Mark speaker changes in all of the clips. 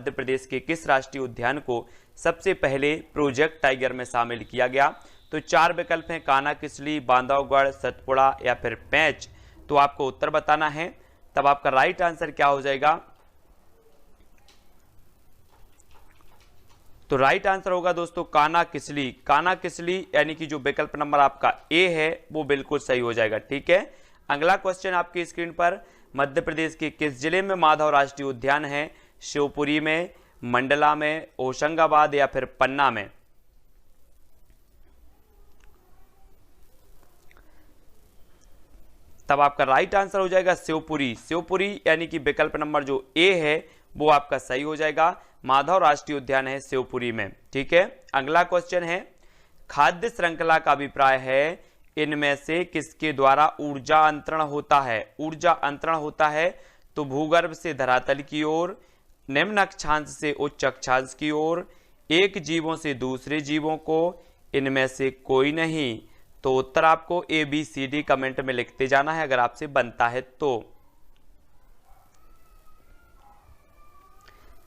Speaker 1: मध्य प्रदेश के किस राष्ट्रीय उद्यान को सबसे पहले प्रोजेक्ट टाइगर में शामिल किया गया? तो 4 विकल्प हैं, कान्हा किसली, बांधवगढ़, सतपुड़ा या फिर पेंच। तो आपको उत्तर बताना है। तब आपका राइट आंसर क्या हो जाएगा? तो राइट आंसर होगा दोस्तों कान्हा किसली। कान्हा किसली यानी कि जो विकल्प नंबर आपका ए है वो बिल्कुल सही हो जाएगा। ठीक है, अगला क्वेश्चन आपकी स्क्रीन पर, मध्य प्रदेश के किस जिले में माधव राष्ट्रीय उद्यान है? शिवपुरी में, मंडला में, होशंगाबाद या फिर पन्ना में। तब आपका राइट आंसर हो जाएगा शिवपुरी। शिवपुरी यानी कि विकल्प नंबर जो ए है वो आपका सही हो जाएगा। माधव राष्ट्रीय उद्यान है शिवपुरी में। ठीक है, अगला क्वेश्चन है, खाद्य श्रृंखला का अभिप्राय है इनमें से किसके द्वारा ऊर्जा अंतरण होता है? ऊर्जा अंतरण होता है तो भूगर्भ से धरातल की ओर, निम्न अक्षांश से उच्च अक्षांश की ओर, एक जीवों से दूसरे जीवों को, इनमें से कोई नहीं। तो उत्तर आपको ABCD कमेंट में लिखते जाना है अगर आपसे बनता है तो।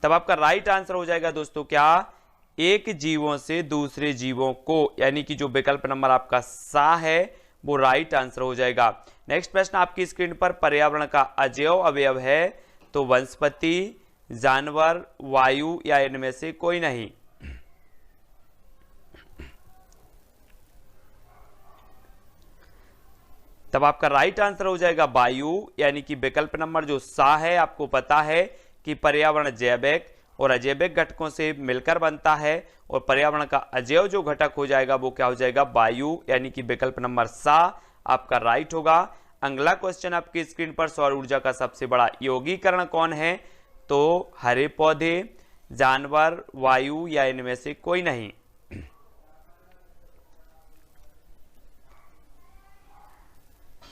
Speaker 1: तब आपका राइट आंसर हो जाएगा दोस्तों क्या? एक जीवों से दूसरे जीवों को, यानी कि जो विकल्प नंबर आपका सा है वो राइट आंसर हो जाएगा। नेक्स्ट प्रश्न आपकी स्क्रीन पर, पर्यावरण का अजैव अवयव है तो वनस्पति, जानवर, वायु या इनमें से कोई नहीं। तब आपका राइट आंसर हो जाएगा वायु, यानी कि विकल्प नंबर जो सा है, आपको पता है कि पर्यावरण जैविक और अजैविक घटकों से मिलकर बनता है और पर्यावरण का अजैव जो घटक हो जाएगा वो क्या हो जाएगा? वायु, यानी कि विकल्प नंबर सा आपका राइट होगा। अगला क्वेश्चन आपकी स्क्रीन पर, सौर ऊर्जा का सबसे बड़ा यौगिकरण कौन है? तो हरे पौधे, जानवर, वायु या इनमें से कोई नहीं।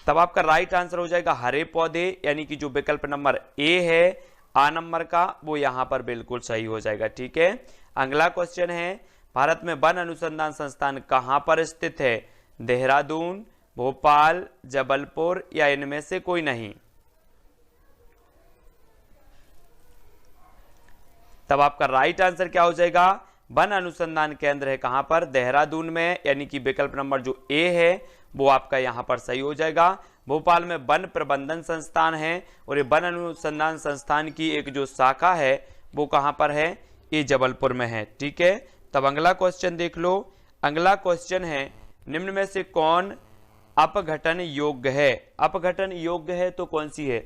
Speaker 1: तब आपका राइट आंसर हो जाएगा हरे पौधे, यानी कि जो विकल्प नंबर ए है आ नंबर का वो यहां पर बिल्कुल सही हो जाएगा। ठीक है, अगला क्वेश्चन है, भारत में वन अनुसंधान संस्थान कहां पर स्थित है? देहरादून, भोपाल, जबलपुर या इनमें से कोई नहीं। तब आपका राइट आंसर क्या हो जाएगा? वन अनुसंधान केंद्र है कहां पर? देहरादून में, यानी कि विकल्प नंबर जो ए है वो आपका यहां पर सही हो जाएगा। भोपाल में वन प्रबंधन संस्थान है और ये वन अनुसंधान संस्थान की एक जो शाखा है वो कहां पर है? ये जबलपुर में है। ठीक है, तब अगला क्वेश्चन देख लो। अगला क्वेश्चन है, निम्न में से कौन अपघटन योग्य है? अपघटन योग्य है तो कौन सी है?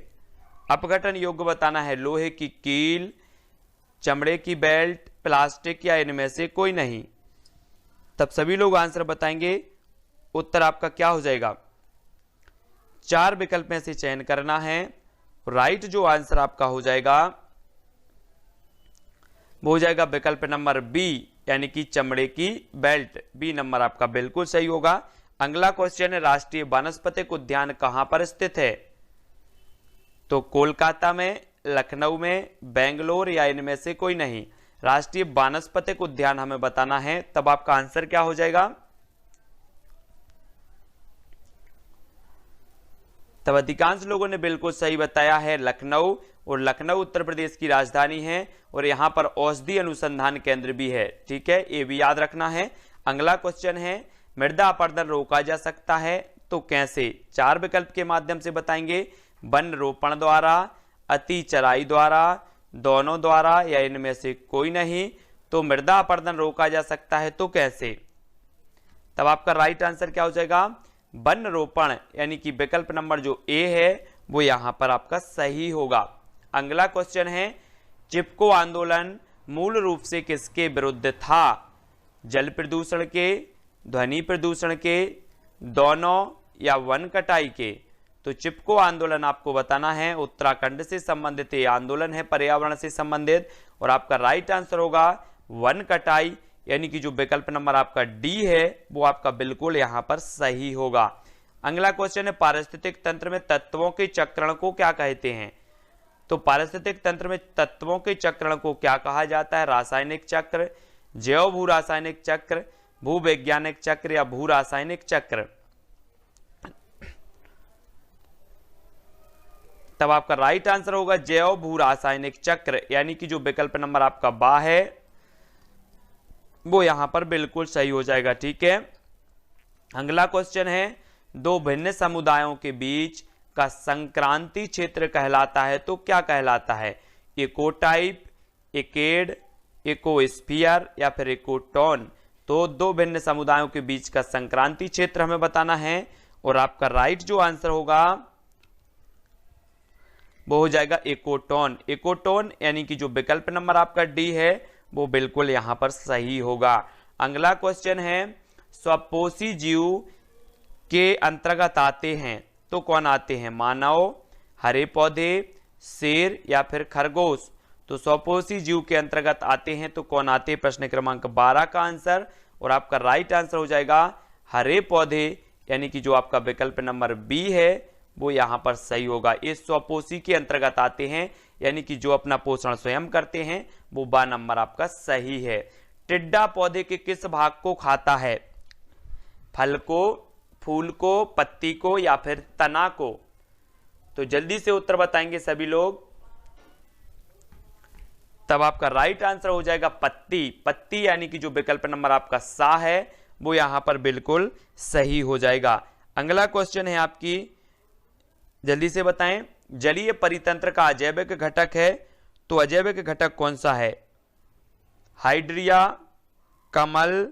Speaker 1: अपघटन योग्य बताना है, लोहे की कील, चमड़े की बेल्ट, प्लास्टिक या इनमें से कोई नहीं। तब सभी लोग आंसर बताएंगे, उत्तर आपका क्या हो जाएगा? 4 विकल्प में से चयन करना है। राइट जो आंसर आपका हो जाएगा वो हो जाएगा विकल्प नंबर बी, यानी कि चमड़े की बेल्ट। बी नंबर आपका बिल्कुल सही होगा। अगला क्वेश्चन है, राष्ट्रीय वानस्पतिक उद्यान कहां पर स्थित है? तो कोलकाता में, लखनऊ में, बेंगलोर या इनमें से कोई नहीं। राष्ट्रीय वानस्पतिक उद्यान हमें बताना है। तब आपका आंसर क्या हो जाएगा? तब अधिकांश लोगों ने बिल्कुल सही बताया है लखनऊ, और लखनऊ उत्तर प्रदेश की राजधानी है और यहां पर औषधि अनुसंधान केंद्र भी है। ठीक है, ये भी याद रखना है। अगला क्वेश्चन है, मृदा अपरदन रोका जा सकता है तो कैसे? 4 विकल्प के माध्यम से बताएंगे, वन रोपण द्वारा, अति चराई द्वारा, दोनों द्वारा या इनमें से कोई नहीं। तो मृदा अपरदन रोका जा सकता है तो कैसे? तब आपका राइट आंसर क्या हो जाएगा? वन रोपण, यानी कि विकल्प नंबर जो ए है वो यहां पर आपका सही होगा। अगला क्वेश्चन है, चिपको आंदोलन मूल रूप से किसके विरुद्ध था? जल प्रदूषण के, ध्वनि प्रदूषण के, दोनों या वन कटाई के। तो चिपको आंदोलन आपको बताना है, उत्तराखंड से संबंधित ये आंदोलन है, पर्यावरण से संबंधित, और आपका राइट आंसर होगा वन कटाई, यानी कि जो विकल्प नंबर आपका डी है वो आपका बिल्कुल यहां पर सही होगा। अगला क्वेश्चन है, पारिस्थितिक तंत्र में तत्वों के चक्रण को क्या कहते हैं? तो पारिस्थितिक तंत्र में तत्वों के चक्रण को क्या कहा जाता है? रासायनिक चक्र, जैव भू रासायनिक चक्र, भूवैज्ञानिक चक्र या भू रासायनिक चक्र। तब आपका राइट आंसर होगा जैव भू रासायनिक चक्र, यानी कि जो विकल्प नंबर आपका बा है वो यहां पर बिल्कुल सही हो जाएगा। ठीक है, अगला क्वेश्चन है, दो भिन्न समुदायों के बीच का संक्रांति क्षेत्र कहलाता है तो क्या कहलाता है? इकोटाइप, इकेड, इकोस्फीयर या फिर इकोटोन। तो दो भिन्न समुदायों के बीच का संक्रांति क्षेत्र हमें बताना है और आपका राइट जो आंसर होगा वो हो जाएगा इकोटोन। इकोटोन यानी कि जो विकल्प नंबर आपका डी है वो बिल्कुल यहां पर सही होगा। अगला क्वेश्चन है, स्वपोषी जीव के अंतर्गत आते हैं तो कौन आते हैं? मानव, हरे पौधे, शेर या फिर खरगोश। तो स्वपोषी जीव के अंतर्गत आते हैं तो कौन आते हैं? प्रश्न क्रमांक 12 का आंसर, और आपका राइट आंसर हो जाएगा हरे पौधे, यानी कि जो आपका विकल्प नंबर बी है वो यहां पर सही होगा। ये स्वपोषी के अंतर्गत आते हैं, यानी कि जो अपना पोषण स्वयं करते हैं, वो बा नंबर आपका सही है। टिड्डा पौधे के किस भाग को खाता है? फल को, फूल को, पत्ती को या फिर तना को? तो जल्दी से उत्तर बताएंगे सभी लोग। तब आपका राइट आंसर हो जाएगा पत्ती। पत्ती यानी कि जो विकल्प नंबर आपका सा है वो यहां पर बिल्कुल सही हो जाएगा। अगला क्वेश्चन है आपकी, जल्दी से बताएं, जलीय परितंत्र का अजैविक घटक है तो अजैविक घटक कौन सा है? हाइड्रिया, कमल,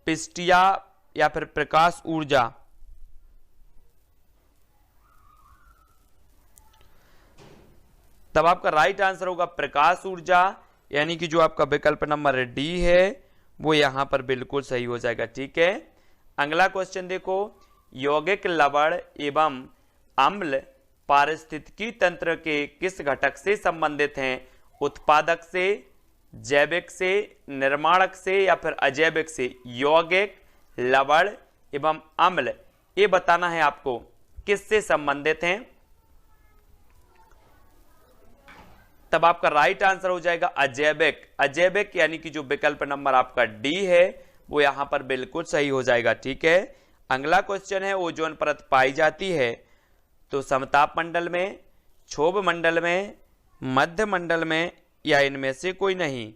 Speaker 1: पिस्टिया या फिर प्रकाश ऊर्जा? तब आपका राइट आंसर होगा प्रकाश ऊर्जा, यानी कि जो आपका विकल्प नंबर डी है वो यहां पर बिल्कुल सही हो जाएगा। ठीक है, अगला क्वेश्चन देखो, यौगिक लवण एवं अम्ल पारिस्थितिकी तंत्र के किस घटक से संबंधित हैं? उत्पादक से, जैविक से, निर्माणक से या फिर अजैविक से? यौगिक, लवण एवं अम्ल, ये बताना है आपको किससे संबंधित हैं। तब आपका राइट आंसर हो जाएगा अजैविक। अजैविक यानी कि जो विकल्प नंबर आपका डी है वो यहां पर बिल्कुल सही हो जाएगा। ठीक है, अगला क्वेश्चन है, ओजोन परत पाई जाती है तो समताप मंडल में, क्षोभ मंडल में, मध्य मंडल में या इनमें से कोई नहीं?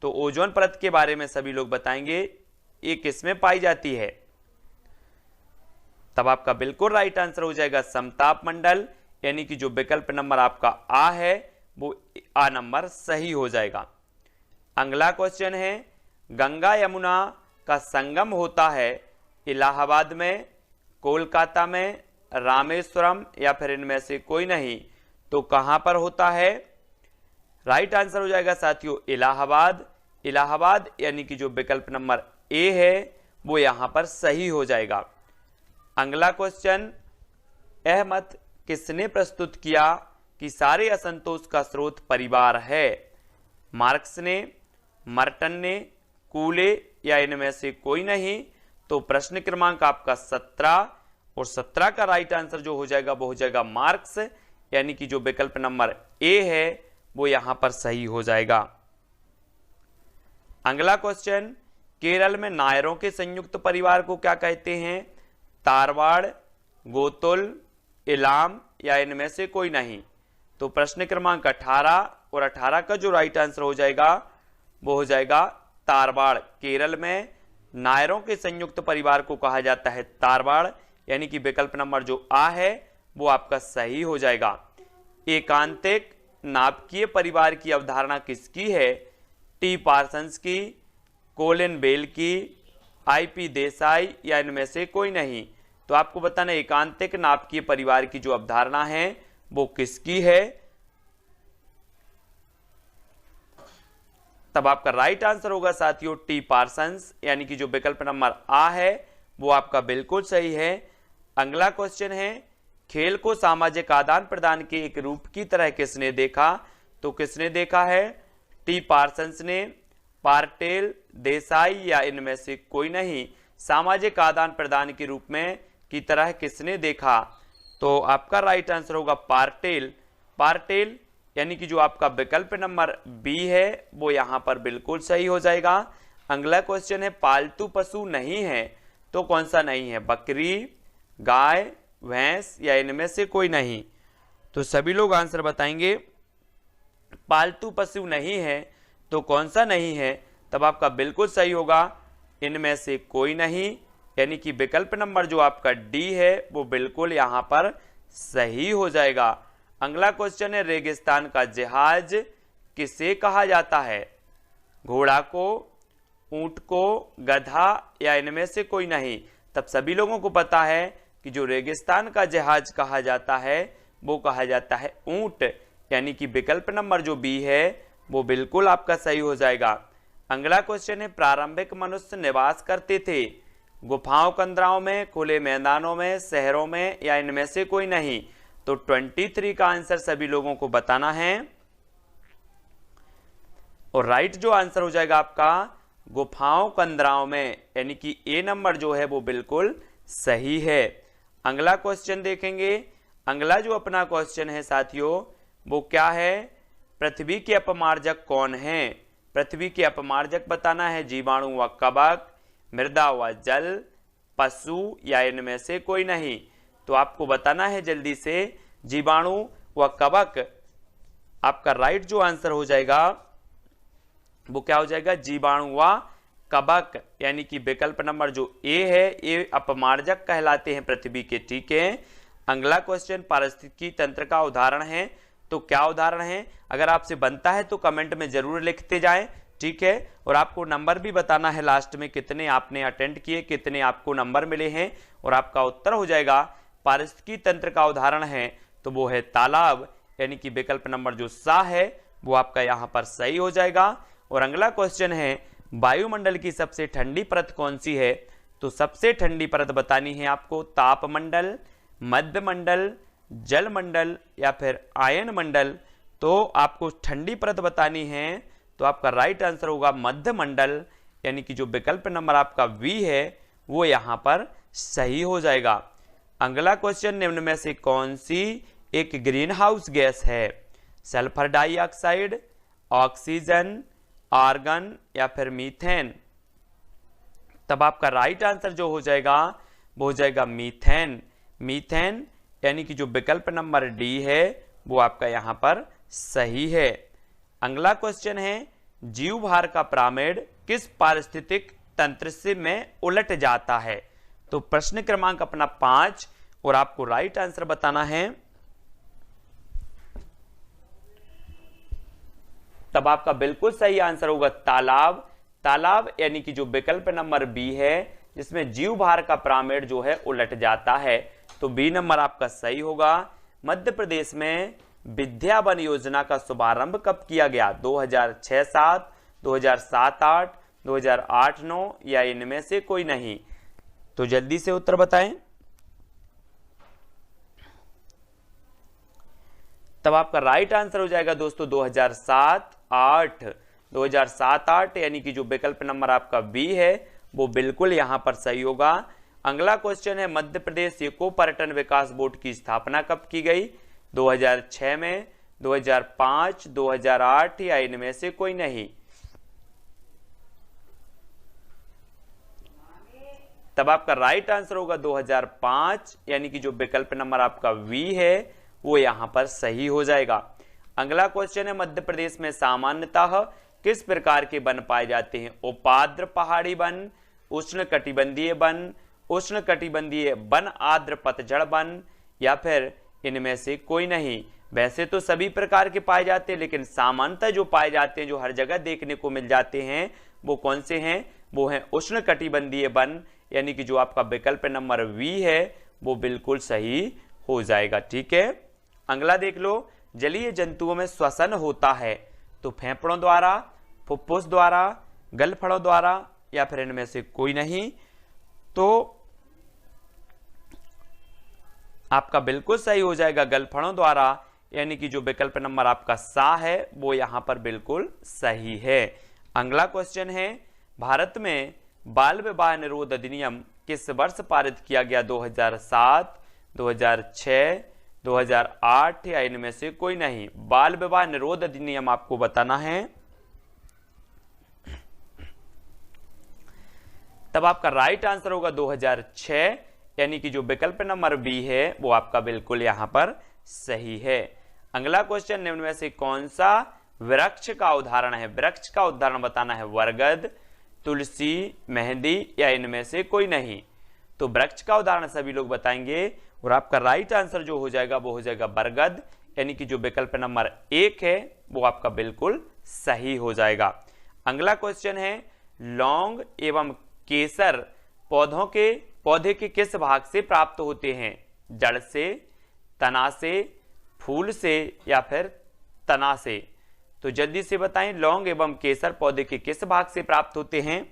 Speaker 1: तो ओजोन परत के बारे में सभी लोग बताएंगे, ये किसमें पाई जाती है? तब आपका बिल्कुल राइट आंसर हो जाएगा समताप मंडल, यानी कि जो विकल्प नंबर आपका आ है वो आ नंबर सही हो जाएगा। अगला क्वेश्चन है, गंगा यमुना का संगम होता है इलाहाबाद में, कोलकाता में, रामेश्वरम या फिर इनमें से कोई नहीं? तो कहां पर होता है? राइट आंसर हो जाएगा साथियों इलाहाबाद। इलाहाबाद यानी कि जो विकल्प नंबर ए है वो यहां पर सही हो जाएगा। अगला क्वेश्चन, यह मत किसने प्रस्तुत किया कि सारे असंतोष का स्रोत परिवार है? मार्क्स ने, मर्टन ने, कूले या इनमें से कोई नहीं? तो प्रश्न क्रमांक आपका 17 और 17 का राइट आंसर जो हो जाएगा वो हो जाएगा मार्क्स, यानी कि जो विकल्प नंबर ए है वो यहां पर सही हो जाएगा। अगला क्वेश्चन, केरल में नायरों के संयुक्त परिवार को क्या कहते हैं? तारवाड़, गोतुल, इलाम या इनमें से कोई नहीं? तो प्रश्न क्रमांक 18 और 18 का जो राइट आंसर हो जाएगा वो हो जाएगा तारवाड़। केरल में नायरों के संयुक्त परिवार को कहा जाता है तारवाड़, यानी कि विकल्प नंबर जो आ है वो आपका सही हो जाएगा। एकांतिक नाभिकीय परिवार की अवधारणा किसकी है? टी पार्सन्स की, कोलिन बेल की, आईपी देसाई या इनमें से कोई नहीं? तो आपको बताना एकांतिक नाभिकीय परिवार की जो अवधारणा है वो किसकी है? तब आपका राइट आंसर होगा साथियों टी पार्सन्स, यानी कि जो विकल्प नंबर आ है वो आपका बिल्कुल सही है। अगला क्वेश्चन है, खेल को सामाजिक आदान प्रदान के एक रूप की तरह किसने देखा? तो किसने देखा है? टी पार्सन्स ने, पार्टेल, देसाई या इनमें से कोई नहीं? सामाजिक आदान प्रदान के रूप में की तरह किसने देखा? तो आपका राइट आंसर होगा पार्टेल। पार्टेल यानी कि जो आपका विकल्प नंबर बी है वो यहां पर बिल्कुल सही हो जाएगा। अगला क्वेश्चन है, पालतू पशु नहीं है तो कौन सा नहीं है? बकरी, गाय, भैंस या इनमें से कोई नहीं? तो सभी लोग आंसर बताएंगे। पालतू पशु नहीं है तो कौन सा नहीं है? तब आपका बिल्कुल सही होगा इनमें से कोई नहीं, यानी कि विकल्प नंबर जो आपका डी है वो बिल्कुल यहां पर सही हो जाएगा। अगला क्वेश्चन है, रेगिस्तान का जहाज किसे कहा जाता है? घोड़ा को, ऊंट को, गधा या इनमें से कोई नहीं? तब सभी लोगों को पता है कि जो रेगिस्तान का जहाज कहा जाता है वो कहा जाता है ऊंट, यानी कि विकल्प नंबर जो बी है वो बिल्कुल आपका सही हो जाएगा। अगला क्वेश्चन है, प्रारंभिक मनुष्य निवास करते थे गुफाओं कंदराओं में, खुले मैदानों में, शहरों में या इनमें से कोई नहीं? तो 23 का आंसर सभी लोगों को बताना है और राइट जो आंसर हो जाएगा आपका गुफाओं कंदराओं में, यानी कि ए नंबर जो है वो बिल्कुल सही है। अगला क्वेश्चन देखेंगे। अगला जो अपना क्वेश्चन है साथियों वो क्या है? पृथ्वी के अपमार्जक कौन है? पृथ्वी के अपमार्जक बताना है, जीवाणु व कवक, मृदा व जल, पशु या इनमें से कोई नहीं? तो आपको बताना है जल्दी से, जीवाणु व कवक। आपका राइट जो आंसर हो जाएगा वो क्या हो जाएगा? जीवाणु व कवक, यानी कि विकल्प नंबर जो ए है ये अपमार्जक कहलाते हैं पृथ्वी के। ठीक है। अगला क्वेश्चन पारिस्थितिकी तंत्र का उदाहरण है, तो क्या उदाहरण है? अगर आपसे बनता है तो कमेंट में जरूर लिखते जाएं। ठीक है। और आपको नंबर भी बताना है लास्ट में, कितने आपने अटेंड किए, कितने आपको नंबर मिले हैं, और आपका उत्तर हो जाएगा पारिस्थितिकी तंत्र का उदाहरण है तो वो है तालाब, यानी कि विकल्प नंबर जो सा है वो आपका यहां पर सही हो जाएगा। और अगला क्वेश्चन है, वायुमंडल की सबसे ठंडी परत कौन सी है? तो सबसे ठंडी परत बतानी है आपको तापमंडल, मध्यमंडल, जलमंडल या फिर आयन मंडल। तो आपको ठंडी परत बतानी है तो आपका राइट आंसर होगा मध्यमंडल, यानी कि जो विकल्प नंबर आपका वी है वो यहां पर सही हो जाएगा। अगला क्वेश्चन, निम्न में से कौन सी एक ग्रीन हाउस गैस है? सल्फर डाइऑक्साइड, ऑक्सीजन, आर्गन या फिर मीथेन? तब आपका राइट आंसर जो हो जाएगा वो हो जाएगा मीथेन। मीथेन, यानी कि जो विकल्प नंबर डी है वो आपका यहां पर सही है। अगला क्वेश्चन है, जीवभार का पिरामिड किस पारिस्थितिक तंत्र से में उलट जाता है? तो प्रश्न क्रमांक अपना 5 और आपको राइट आंसर बताना है। तब आपका बिल्कुल सही आंसर होगा तालाब। तालाब यानी कि जो विकल्प नंबर बी है जिसमें जीवभार का पिरामिड जो है उलट जाता है, तो बी नंबर आपका सही होगा। मध्य प्रदेश में विद्या वन योजना का शुभारंभ कब किया गया? 2006-7, 2007-8, 2008-9 या इनमें से कोई नहीं? तो जल्दी से उत्तर बताएं। तब आपका राइट आंसर हो जाएगा दोस्तों 2007-8। 2007-8 यानी कि जो विकल्प नंबर आपका बी है वो बिल्कुल यहां पर सही होगा। अगला क्वेश्चन है, मध्य प्रदेश इको पर्यटन विकास बोर्ड की स्थापना कब की गई? 2006 में, 2005, 2008 या इनमें से कोई नहीं? तब आपका राइट आंसर होगा 2005, यानी कि जो विकल्प नंबर आपका वी है वो यहां पर सही हो जाएगा। अगला क्वेश्चन है, मध्य प्रदेश में सामान्यतः किस प्रकार के वन पाए जाते हैं? उपाद्र पहाड़ी वन, उष्ण कटिबंधीय वन, उष्ण कटिबंधीय वन आर्द्र पतझड़ वन या फिर इनमें से कोई नहीं? वैसे तो सभी प्रकार के पाए जाते हैं, लेकिन सामान्यतः जो पाए जाते हैं, जो हर जगह देखने को मिल जाते हैं, वो कौन से हैं? वो हैं उष्ण कटिबंधीय वन, यानी कि जो आपका विकल्प नंबर वी है वो बिल्कुल सही हो जाएगा। ठीक है। अगला देख लो, जलीय जंतुओं में श्वसन होता है तो फेफड़ों द्वारा, फुफ्फुस द्वारा, गलफड़ों द्वारा या फिर इनमें से कोई नहीं? तो आपका बिल्कुल सही हो जाएगा गलफड़ों द्वारा, यानी कि जो विकल्प नंबर आपका सा है वो यहां पर बिल्कुल सही है। अगला क्वेश्चन है, भारत में बाल विवाह निरोध अधिनियम किस वर्ष पारित किया गया? 2007, 2006, 2008 या इनमें से कोई नहीं? बाल विवाह निरोध अधिनियम आपको बताना है। तब आपका राइट आंसर होगा 2006, यानी कि जो विकल्प नंबर बी है वो आपका बिल्कुल यहां पर सही है। अगला क्वेश्चन, निम्न में से कौन सा वृक्ष का उदाहरण है? वृक्ष का उदाहरण बताना है, बरगद, तुलसी, मेहंदी या इनमें से कोई नहीं। तो वृक्ष का उदाहरण सभी लोग बताएंगे और आपका राइट आंसर जो हो जाएगा वो हो जाएगा बरगद, यानी कि जो विकल्प नंबर 1 है वो आपका बिल्कुल सही हो जाएगा। अगला क्वेश्चन है, लौंग एवं केसर पौधे के किस भाग से प्राप्त होते हैं? जड़ से, तना से, फूल से या फिर तना से? तो जल्दी से बताएं, लौंग एवं केसर पौधे के किस भाग से प्राप्त होते हैं?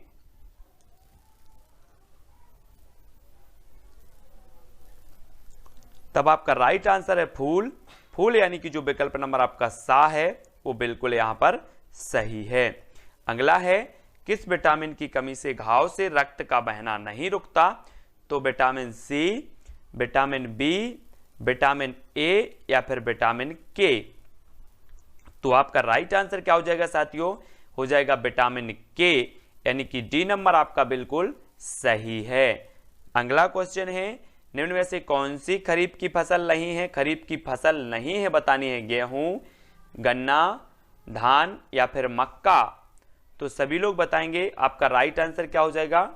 Speaker 1: तब आपका राइट आंसर है फूल। फूल यानी कि जो विकल्प नंबर आपका सा है वो बिल्कुल यहां पर सही है। अगला है, किस विटामिन की कमी से घाव से रक्त का बहना नहीं रुकता? तो vitamin C, vitamin B, vitamin A या फिर विटामिन के? तो आपका राइट आंसर क्या हो जाएगा साथियों? हो जाएगा विटामिन के, यानी कि डी नंबर आपका बिल्कुल सही है। अगला क्वेश्चन है, निम्न में से कौन सी खरीफ की फसल नहीं है? खरीफ की फसल नहीं है बतानी है, गेहूं, गन्ना, धान या फिर मक्का? तो सभी लोग बताएंगे, आपका राइट आंसर क्या हो जाएगा?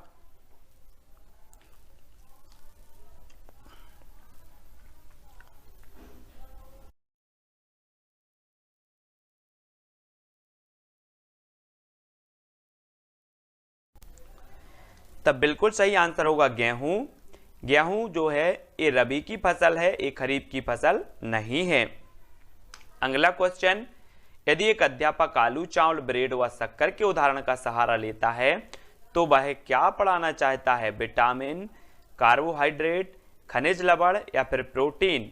Speaker 1: तब बिल्कुल सही आंसर होगा गेहूं। गेहूं जो है ये रबी की फसल है, ये खरीफ की फसल नहीं है। अगला क्वेश्चन, यदि एक अध्यापक आलू, चावल, ब्रेड व शक्कर के उदाहरण का सहारा लेता है तो वह क्या पढ़ाना चाहता है? विटामिन, कार्बोहाइड्रेट, खनिज लवण या फिर प्रोटीन?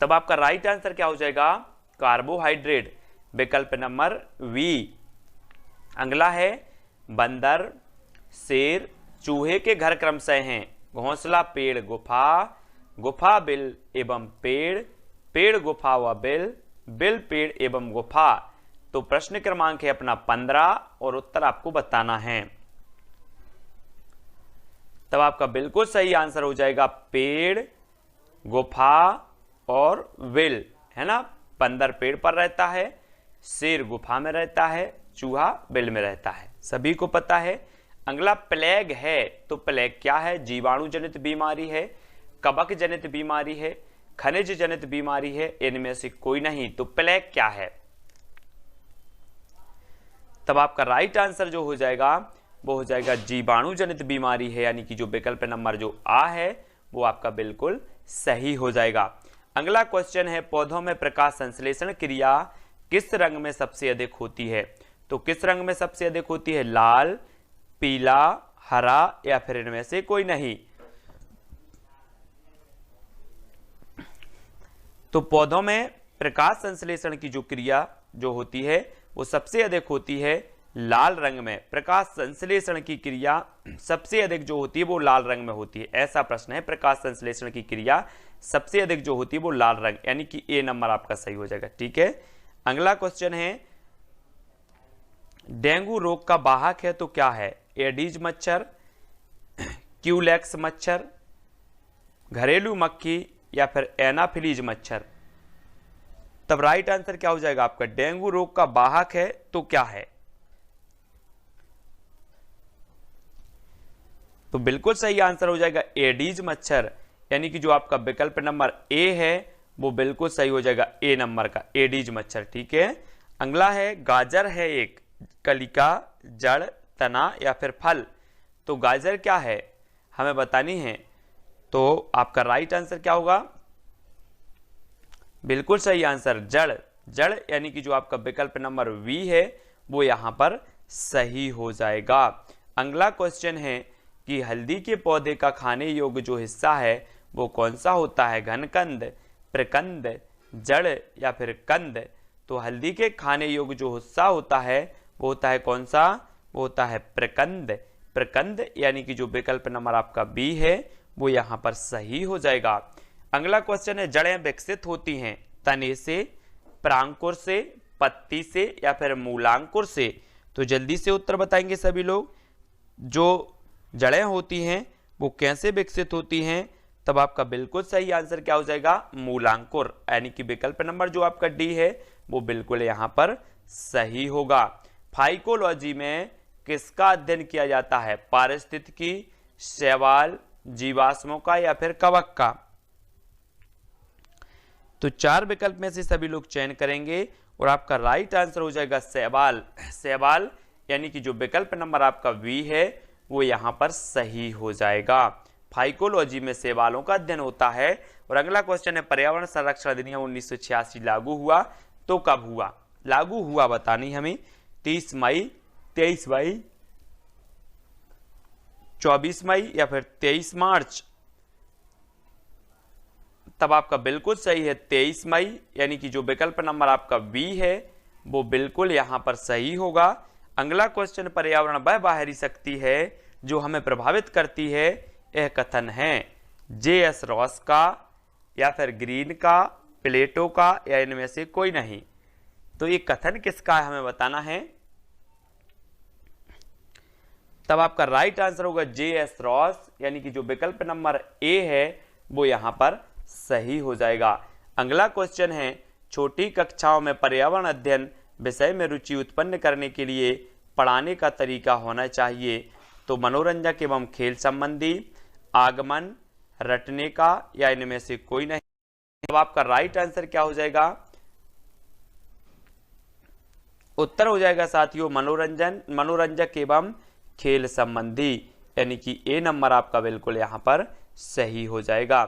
Speaker 1: तब आपका राइट आंसर क्या हो जाएगा? कार्बोहाइड्रेट, विकल्प नंबर वी। अगला है, बंदर, शेर, चूहे के घर क्रमशः हैं घोंसला, पेड़, गुफा, गुफा बिल एवं पेड़, पेड़ गुफा व बिल, बिल पेड़ एवं गुफा? तो प्रश्न क्रमांक है अपना 15 और उत्तर आपको बताना है। तब आपका बिल्कुल सही आंसर हो जाएगा पेड़, गुफा और बिल, है ना। बंदर पेड़ पर रहता है, शेर गुफा में रहता है, चूहा बिल में रहता है, सभी को पता है। अगला प्लेग है, तो प्लेग क्या है? जीवाणु जनित बीमारी है, कवक जनित बीमारी है, खनिज जनित बीमारी है, इनमें से कोई नहीं। तो प्लेग क्या है? तब आपका राइट आंसर जो हो जाएगा वो हो जाएगा जीवाणु जनित बीमारी है, यानी कि जो विकल्प नंबर जो आ है वो आपका बिल्कुल सही हो जाएगा। अगला क्वेश्चन है, पौधों में प्रकाश संश्लेषण क्रिया किस रंग में सबसे अधिक होती है? तो किस रंग में सबसे अधिक होती है? लाल, पीला, हरा या फिर इनमें से कोई नहीं? तो पौधों में प्रकाश संश्लेषण की जो क्रिया जो होती है वो सबसे अधिक होती है लाल रंग में। प्रकाश संश्लेषण की क्रिया सबसे अधिक जो होती है वो लाल रंग में होती है, ऐसा प्रश्न है। प्रकाश संश्लेषण की क्रिया सबसे अधिक जो होती है वो लाल रंग, यानी कि ए नंबर आपका सही हो जाएगा। ठीक है। अगला क्वेश्चन है, डेंगू रोग का वाहक है तो क्या है? एडीज मच्छर, क्यूलेक्स मच्छर, घरेलू मक्खी या फिर एनाफिलीज मच्छर? तब राइट आंसर क्या हो जाएगा आपका? डेंगू रोग का वाहक है तो क्या है? तो बिल्कुल सही आंसर हो जाएगा एडीज मच्छर, यानी कि जो आपका विकल्प नंबर ए है वो बिल्कुल सही हो जाएगा, ए नंबर का एडीज मच्छर। ठीक है। अगला है, गाजर है एक कलिका, जड़, तना या फिर फल? तो गाजर क्या है हमें बतानी है, तो आपका राइट आंसर क्या होगा? बिल्कुल सही आंसर जड़। जड़ यानी कि जो आपका विकल्प नंबर वी है वो यहां पर सही हो जाएगा। अगला क्वेश्चन है कि हल्दी के पौधे का खाने योग्य जो हिस्सा है वो कौन सा होता है? घनकंद, प्रकंद, जड़ या फिर कंद? तो हल्दी के खाने योग्य जो हिस्सा होता है वो होता है कौन सा? वो होता है प्रकंद। प्रकंद यानी कि जो विकल्प नंबर आपका बी है वो यहां पर सही हो जाएगा। अगला क्वेश्चन है, जड़ें विकसित होती हैं तने से, प्रांकुर से, पत्ती से या फिर मूलांकुर से? तो जल्दी से उत्तर बताएंगे सभी लोग। जो जड़ें होती हैं वो कैसे विकसित होती हैं, तब आपका बिल्कुल सही आंसर क्या हो जाएगा, मूलांकुर, यानी कि विकल्प नंबर जो आपका डी है वो बिल्कुल यहां पर सही होगा। फाइकोलॉजी में किसका अध्ययन किया जाता है, पारिस्थितिकी, शैवाल, जीवाश्मों का या फिर कवक का। तो 4 विकल्प में से सभी लोग चयन करेंगे और आपका राइट आंसर हो जाएगा शैवाल। शैवाल यानी कि जो विकल्प नंबर आपका बी है वो यहां पर सही हो जाएगा। फाइकोलॉजी में शैवालों का अध्ययन होता है। और अगला क्वेश्चन है, पर्यावरण संरक्षण अधिनियम 1986 लागू हुआ तो कब हुआ, लागू हुआ बतानी हमें, 30 मई, 23 मई, 24 मई या फिर 23 मार्च। तब आपका बिल्कुल सही है 23 मई, यानी कि जो विकल्प नंबर आपका बी है वो बिल्कुल यहां पर सही होगा। अगला क्वेश्चन, पर्यावरण वह बाहरी शक्ति है जो हमें प्रभावित करती है, यह कथन है जे.एस. रॉस का या फिर ग्रीन का, प्लेटो का या इनमें से कोई नहीं। तो ये कथन किसका है हमें बताना है। तब आपका राइट आंसर होगा जे.एस. रॉस, यानी कि जो विकल्प नंबर ए है वो यहां पर सही हो जाएगा। अगला क्वेश्चन है, छोटी कक्षाओं में पर्यावरण अध्ययन विषय में रुचि उत्पन्न करने के लिए पढ़ाने का तरीका होना चाहिए, तो मनोरंजक एवं खेल संबंधी, आगमन, रटने का या इनमें से कोई नहीं। तो आपका राइट आंसर क्या हो जाएगा, उत्तर हो जाएगा साथियों मनोरंजक एवं खेल संबंधी, यानी कि ए नंबर आपका बिल्कुल यहां पर सही हो जाएगा।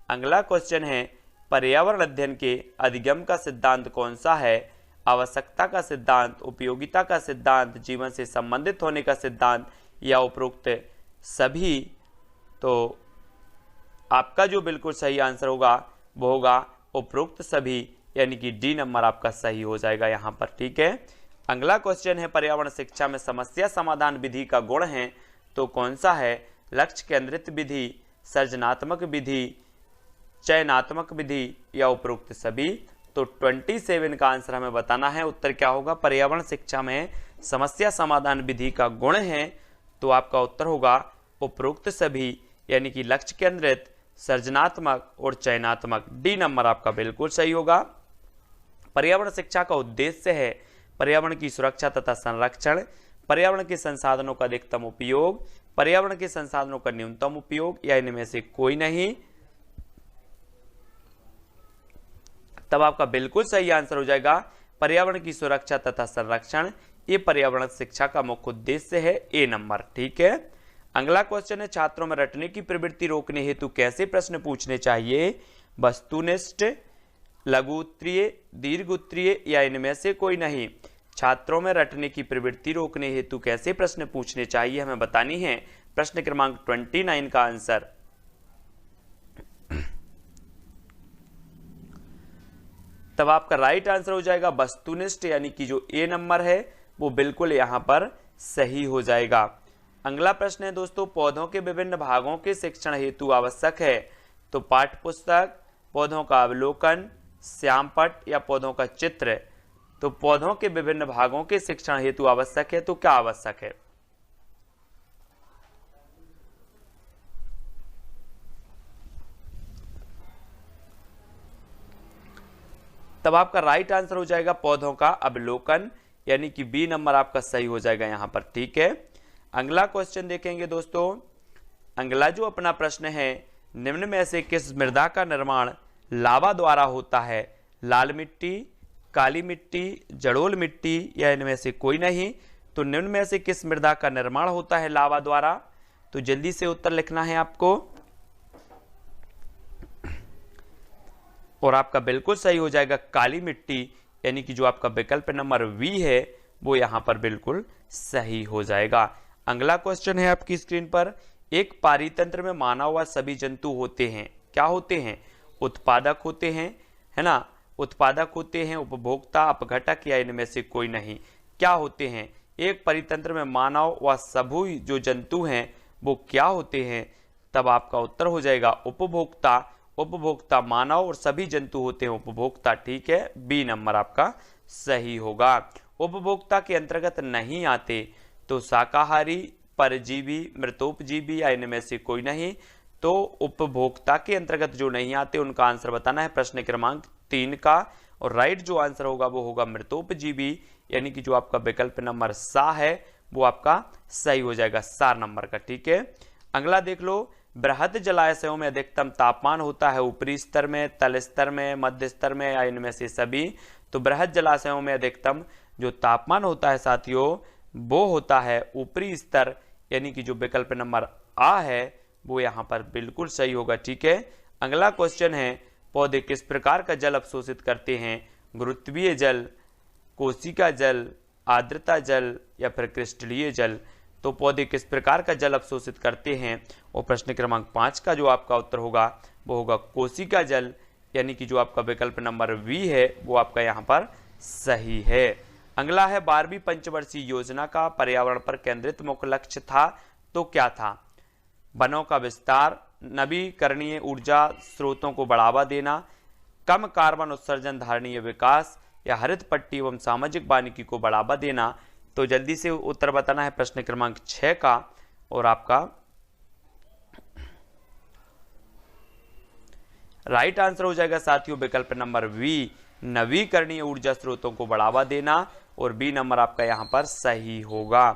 Speaker 1: अगला क्वेश्चन है, पर्यावरण अध्ययन के अधिगम का सिद्धांत कौन सा है, आवश्यकता का सिद्धांत, उपयोगिता का सिद्धांत, जीवन से संबंधित होने का सिद्धांत या उपरोक्त सभी। तो आपका जो बिल्कुल सही आंसर होगा वो होगा उपरोक्त सभी, यानी कि डी नंबर आपका सही हो जाएगा यहां पर। ठीक है, अगला क्वेश्चन है, पर्यावरण शिक्षा में समस्या समाधान विधि का गुण है तो कौन सा है, लक्ष्य केंद्रित विधि, सृजनात्मक विधि, चयनात्मक विधि या उपरोक्त सभी। तो 27 का आंसर हमें बताना है, उत्तर क्या होगा, पर्यावरण शिक्षा में समस्या समाधान विधि का गुण है तो आपका उत्तर होगा उपरोक्त सभी, यानी कि लक्ष्य केंद्रित, सृजनात्मक और चयनात्मक। डी नंबर आपका बिल्कुल सही होगा। पर्यावरण शिक्षा का उद्देश्य है पर्यावरण की सुरक्षा तथा संरक्षण, पर्यावरण के संसाधनों का अधिकतम उपयोग, पर्यावरण के संसाधनों का न्यूनतम उपयोग या इनमें से कोई नहीं। तब आपका बिल्कुल सही आंसर हो जाएगा पर्यावरण की सुरक्षा तथा संरक्षण, ये पर्यावरण शिक्षा का मुख्य उद्देश्य है, ए नंबर। ठीक है, अगला क्वेश्चन है, छात्रों में रटने की प्रवृत्ति रोकने हेतु कैसे प्रश्न पूछने चाहिए, वस्तुनिष्ठ, लघु उत्तरीय, दीर्घ उत्तरीय या इनमें से कोई नहीं। छात्रों में रटने की प्रवृत्ति रोकने हेतु कैसे प्रश्न पूछने चाहिए हमें बतानी है। प्रश्न क्रमांक 29 का आंसर तब आपका राइट आंसर हो जाएगा वस्तुनिष्ठ, यानी कि जो ए नंबर है वो बिल्कुल यहां पर सही हो जाएगा। अगला प्रश्न है दोस्तों, पौधों के विभिन्न भागों के शिक्षण हेतु आवश्यक है तो पाठ्य पुस्तक, पौधों का अवलोकन, श्यामपट्ट या पौधों का चित्र। तो पौधों के विभिन्न भागों के शिक्षण हेतु आवश्यक है तो क्या आवश्यक है, तब आपका राइट आंसर हो जाएगा पौधों का अवलोकन, यानी कि बी नंबर आपका सही हो जाएगा यहां पर। ठीक है, अगला क्वेश्चन देखेंगे दोस्तों। अगला जो अपना प्रश्न है, निम्न में से किस मृदा का निर्माण लावा द्वारा होता है, लाल मिट्टी, काली मिट्टी, जड़ोल मिट्टी या इनमें से कोई नहीं। तो निम्न में से किस मृदा का निर्माण होता है लावा द्वारा, तो जल्दी से उत्तर लिखना है आपको और आपका बिल्कुल सही हो जाएगा काली मिट्टी, यानी कि जो आपका विकल्प नंबर वी है वो यहां पर बिल्कुल सही हो जाएगा। अगला क्वेश्चन है आपकी स्क्रीन पर, एक पारितंत्र में मानव व सभी जंतु होते हैं, क्या होते हैं, उत्पादक होते हैं, है ना, उत्पादक होते हैं, उपभोक्ता, अपघटक या इनमें से कोई नहीं। क्या होते हैं, एक परितंत्र में मानव व सभी जो जंतु हैं वो क्या होते हैं, तब आपका उत्तर हो जाएगा उपभोक्ता। उपभोक्ता मानव और सभी जंतु होते हैं उपभोक्ता। ठीक है, बी नंबर आपका सही होगा। उपभोक्ता के अंतर्गत नहीं आते तो शाकाहारी, परजीवी, मृतोपजीवी या इनमें से कोई नहीं। तो उपभोक्ता के अंतर्गत जो नहीं आते उनका आंसर बताना है प्रश्न क्रमांक 3 का। और राइट जो आंसर होगा वो होगा मृतोपजीवी, यानी कि जो आपका विकल्प नंबर सा है वो आपका सही हो जाएगा, 4 नंबर का। ठीक है, अगला देख लो। बृहद जलाशयों में अधिकतम तापमान होता है ऊपरी स्तर में, तल स्तर में, मध्य स्तर में या इनमें से सभी। तो बृहद जलाशयों में अधिकतम जो तापमान होता है साथियों वो होता है ऊपरी स्तर, यानी कि जो विकल्प नंबर आ है वो यहाँ पर बिल्कुल सही होगा। ठीक है, अगला क्वेश्चन है, पौधे किस प्रकार का जल अवशोषित करते हैं? गुरुत्वीय जल, कोशिका जल, आर्द्रता जल या फिर क्रिस्टलीय जल। तो पौधे किस प्रकार का जल अवशोषित करते हैं? और प्रश्न क्रमांक 5 का जो आपका उत्तर होगा वो होगा कोशिका जल, यानी कि जो आपका विकल्प नंबर बी है वो आपका यहाँ पर सही है। अगला है 12वीं पंचवर्षीय योजना का पर्यावरण पर केंद्रित मुख्य लक्ष्य था, तो क्या था? वनों का विस्तार, नवीकरणीय ऊर्जा स्रोतों को बढ़ावा देना, कम कार्बन उत्सर्जन धारणीय विकास या हरित पट्टी एवं सामाजिक वानिकी को बढ़ावा देना। तो जल्दी से उत्तर बताना है प्रश्न क्रमांक 6 का। और आपका राइट आंसर हो जाएगा साथियों विकल्प नंबर बी, नवीकरणीय ऊर्जा स्रोतों को बढ़ावा देना। और बी नंबर आपका यहां पर सही होगा।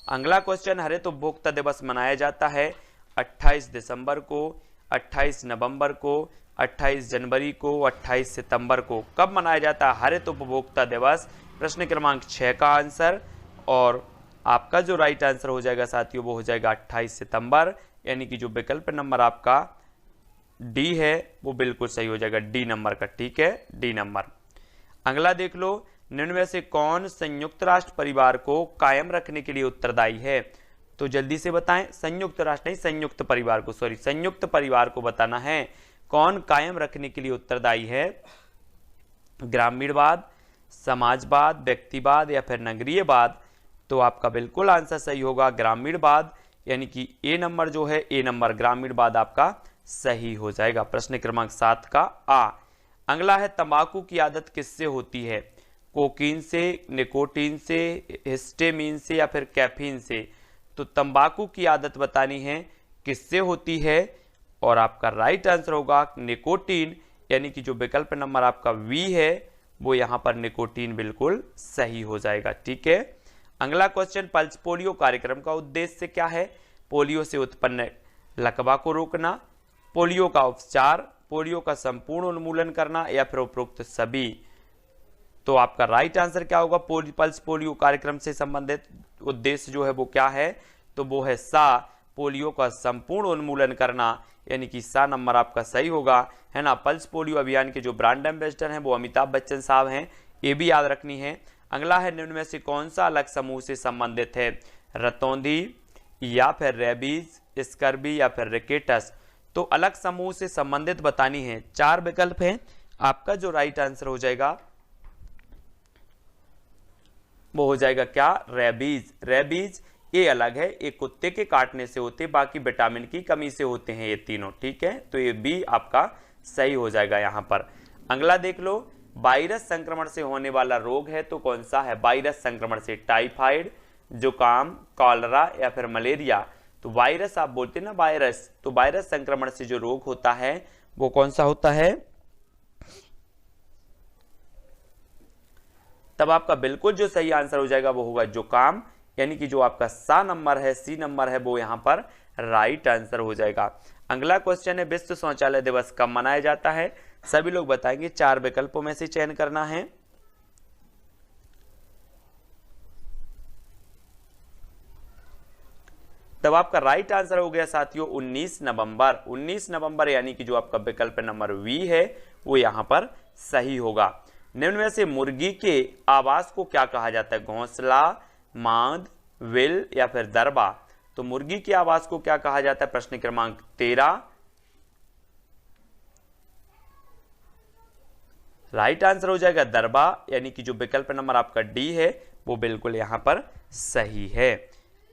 Speaker 1: अगला क्वेश्चन, हरित उपभोक्ता दिवस मनाया जाता है 28 दिसंबर को, 28 नवंबर को, 28 जनवरी को, 28 सितंबर को। कब मनाया जाता है हरित उपभोक्ता दिवस? प्रश्न क्रमांक 6 का आंसर। और आपका जो राइट आंसर हो जाएगा साथियों वो हो जाएगा 28 सितंबर, यानी कि जो विकल्प नंबर आपका डी है वो बिल्कुल सही हो जाएगा, डी नंबर का। ठीक है, डी नंबर। अगला देख लो, निम्न में से कौन संयुक्त राष्ट्र परिवार को कायम रखने के लिए उत्तरदायी है? तो जल्दी से बताएं। संयुक्त राष्ट्र नहीं, संयुक्त परिवार को, सॉरी, संयुक्त परिवार को बताना है कौन कायम रखने के लिए उत्तरदायी है। ग्रामीणवाद, समाजवाद, व्यक्तिवाद या फिर नगरीयवाद। तो आपका बिल्कुल आंसर सही होगा ग्रामीणवाद, यानी कि ए नंबर जो है, ए नंबर ग्रामीणवाद आपका सही हो जाएगा। प्रश्न क्रमांक 7 का आ। अगला है, तंबाकू की आदत किससे होती है? कोकीन से, निकोटीन से, हिस्टेमीन से या फिर कैफीन से। तो तंबाकू की आदत बतानी है किससे होती है? और आपका राइट आंसर होगा निकोटीन, यानी कि जो विकल्प नंबर आपका वी है वो यहां पर निकोटीन बिल्कुल सही हो जाएगा। ठीक है, अगला क्वेश्चन, पल्स पोलियो कार्यक्रम का उद्देश्य क्या है? पोलियो से उत्पन्न लकवा को रोकना, पोलियो का उपचार, पोलियो का संपूर्ण उन्मूलन करना या फिर उपरोक्त सभी। तो आपका राइट आंसर क्या होगा? पल्स पोलियो कार्यक्रम से संबंधित उद्देश्य जो है वो क्या है? तो वो है सा, पोलियो का संपूर्ण उन्मूलन करना, यानी कि सा नंबर आपका सही होगा, है ना। पल्स पोलियो अभियान के जो ब्रांड एम्बेसडर हैं वो अमिताभ बच्चन साहब हैं, ये भी याद रखनी है। अगला है, निम्न में से कौन सा अलग समूह से संबंधित है? रतौंधी या फिर रेबीज, स्कर्बी या फिर रिकेटस। तो अलग समूह से संबंधित बतानी है। 4 विकल्प हैं, आपका जो राइट आंसर हो जाएगा वो हो जाएगा क्या? रेबीज। रेबीज ये अलग है, एक कुत्ते के काटने से होते, बाकी विटामिन की कमी से होते हैं ये तीनों। ठीक है, तो ये बी आपका सही हो जाएगा यहां पर। अगला देख लो, वायरस संक्रमण से होने वाला रोग है तो कौन सा है? वायरस संक्रमण से टाइफाइड, जुकाम, कॉलरा या फिर मलेरिया। तो वायरस आप बोलते हैं ना, वायरस, तो वायरस संक्रमण से जो रोग होता है वो कौन सा होता है? तब आपका बिल्कुल जो सही आंसर हो जाएगा वो होगा जुकाम, यानी कि जो आपका सा नंबर है, सी नंबर है, वो यहां पर राइट आंसर हो जाएगा। अगला क्वेश्चन है, विश्व शौचालय दिवस कब मनाया जाता है? सभी लोग बताएंगे, 4 विकल्पों में से चयन करना है। तब आपका राइट आंसर हो गया साथियों 19 नवंबर। 19 नवंबर, यानी कि जो आपका विकल्प नंबर वी है वो यहां पर सही होगा। निम्न में से मुर्गी के आवास को क्या कहा जाता है? घोंसला, मांद, विल या फिर दरबा। तो मुर्गी के आवास को क्या कहा जाता है? प्रश्न क्रमांक 13। राइट आंसर हो जाएगा दरबा, यानी कि जो विकल्प नंबर आपका डी है वो बिल्कुल यहां पर सही है।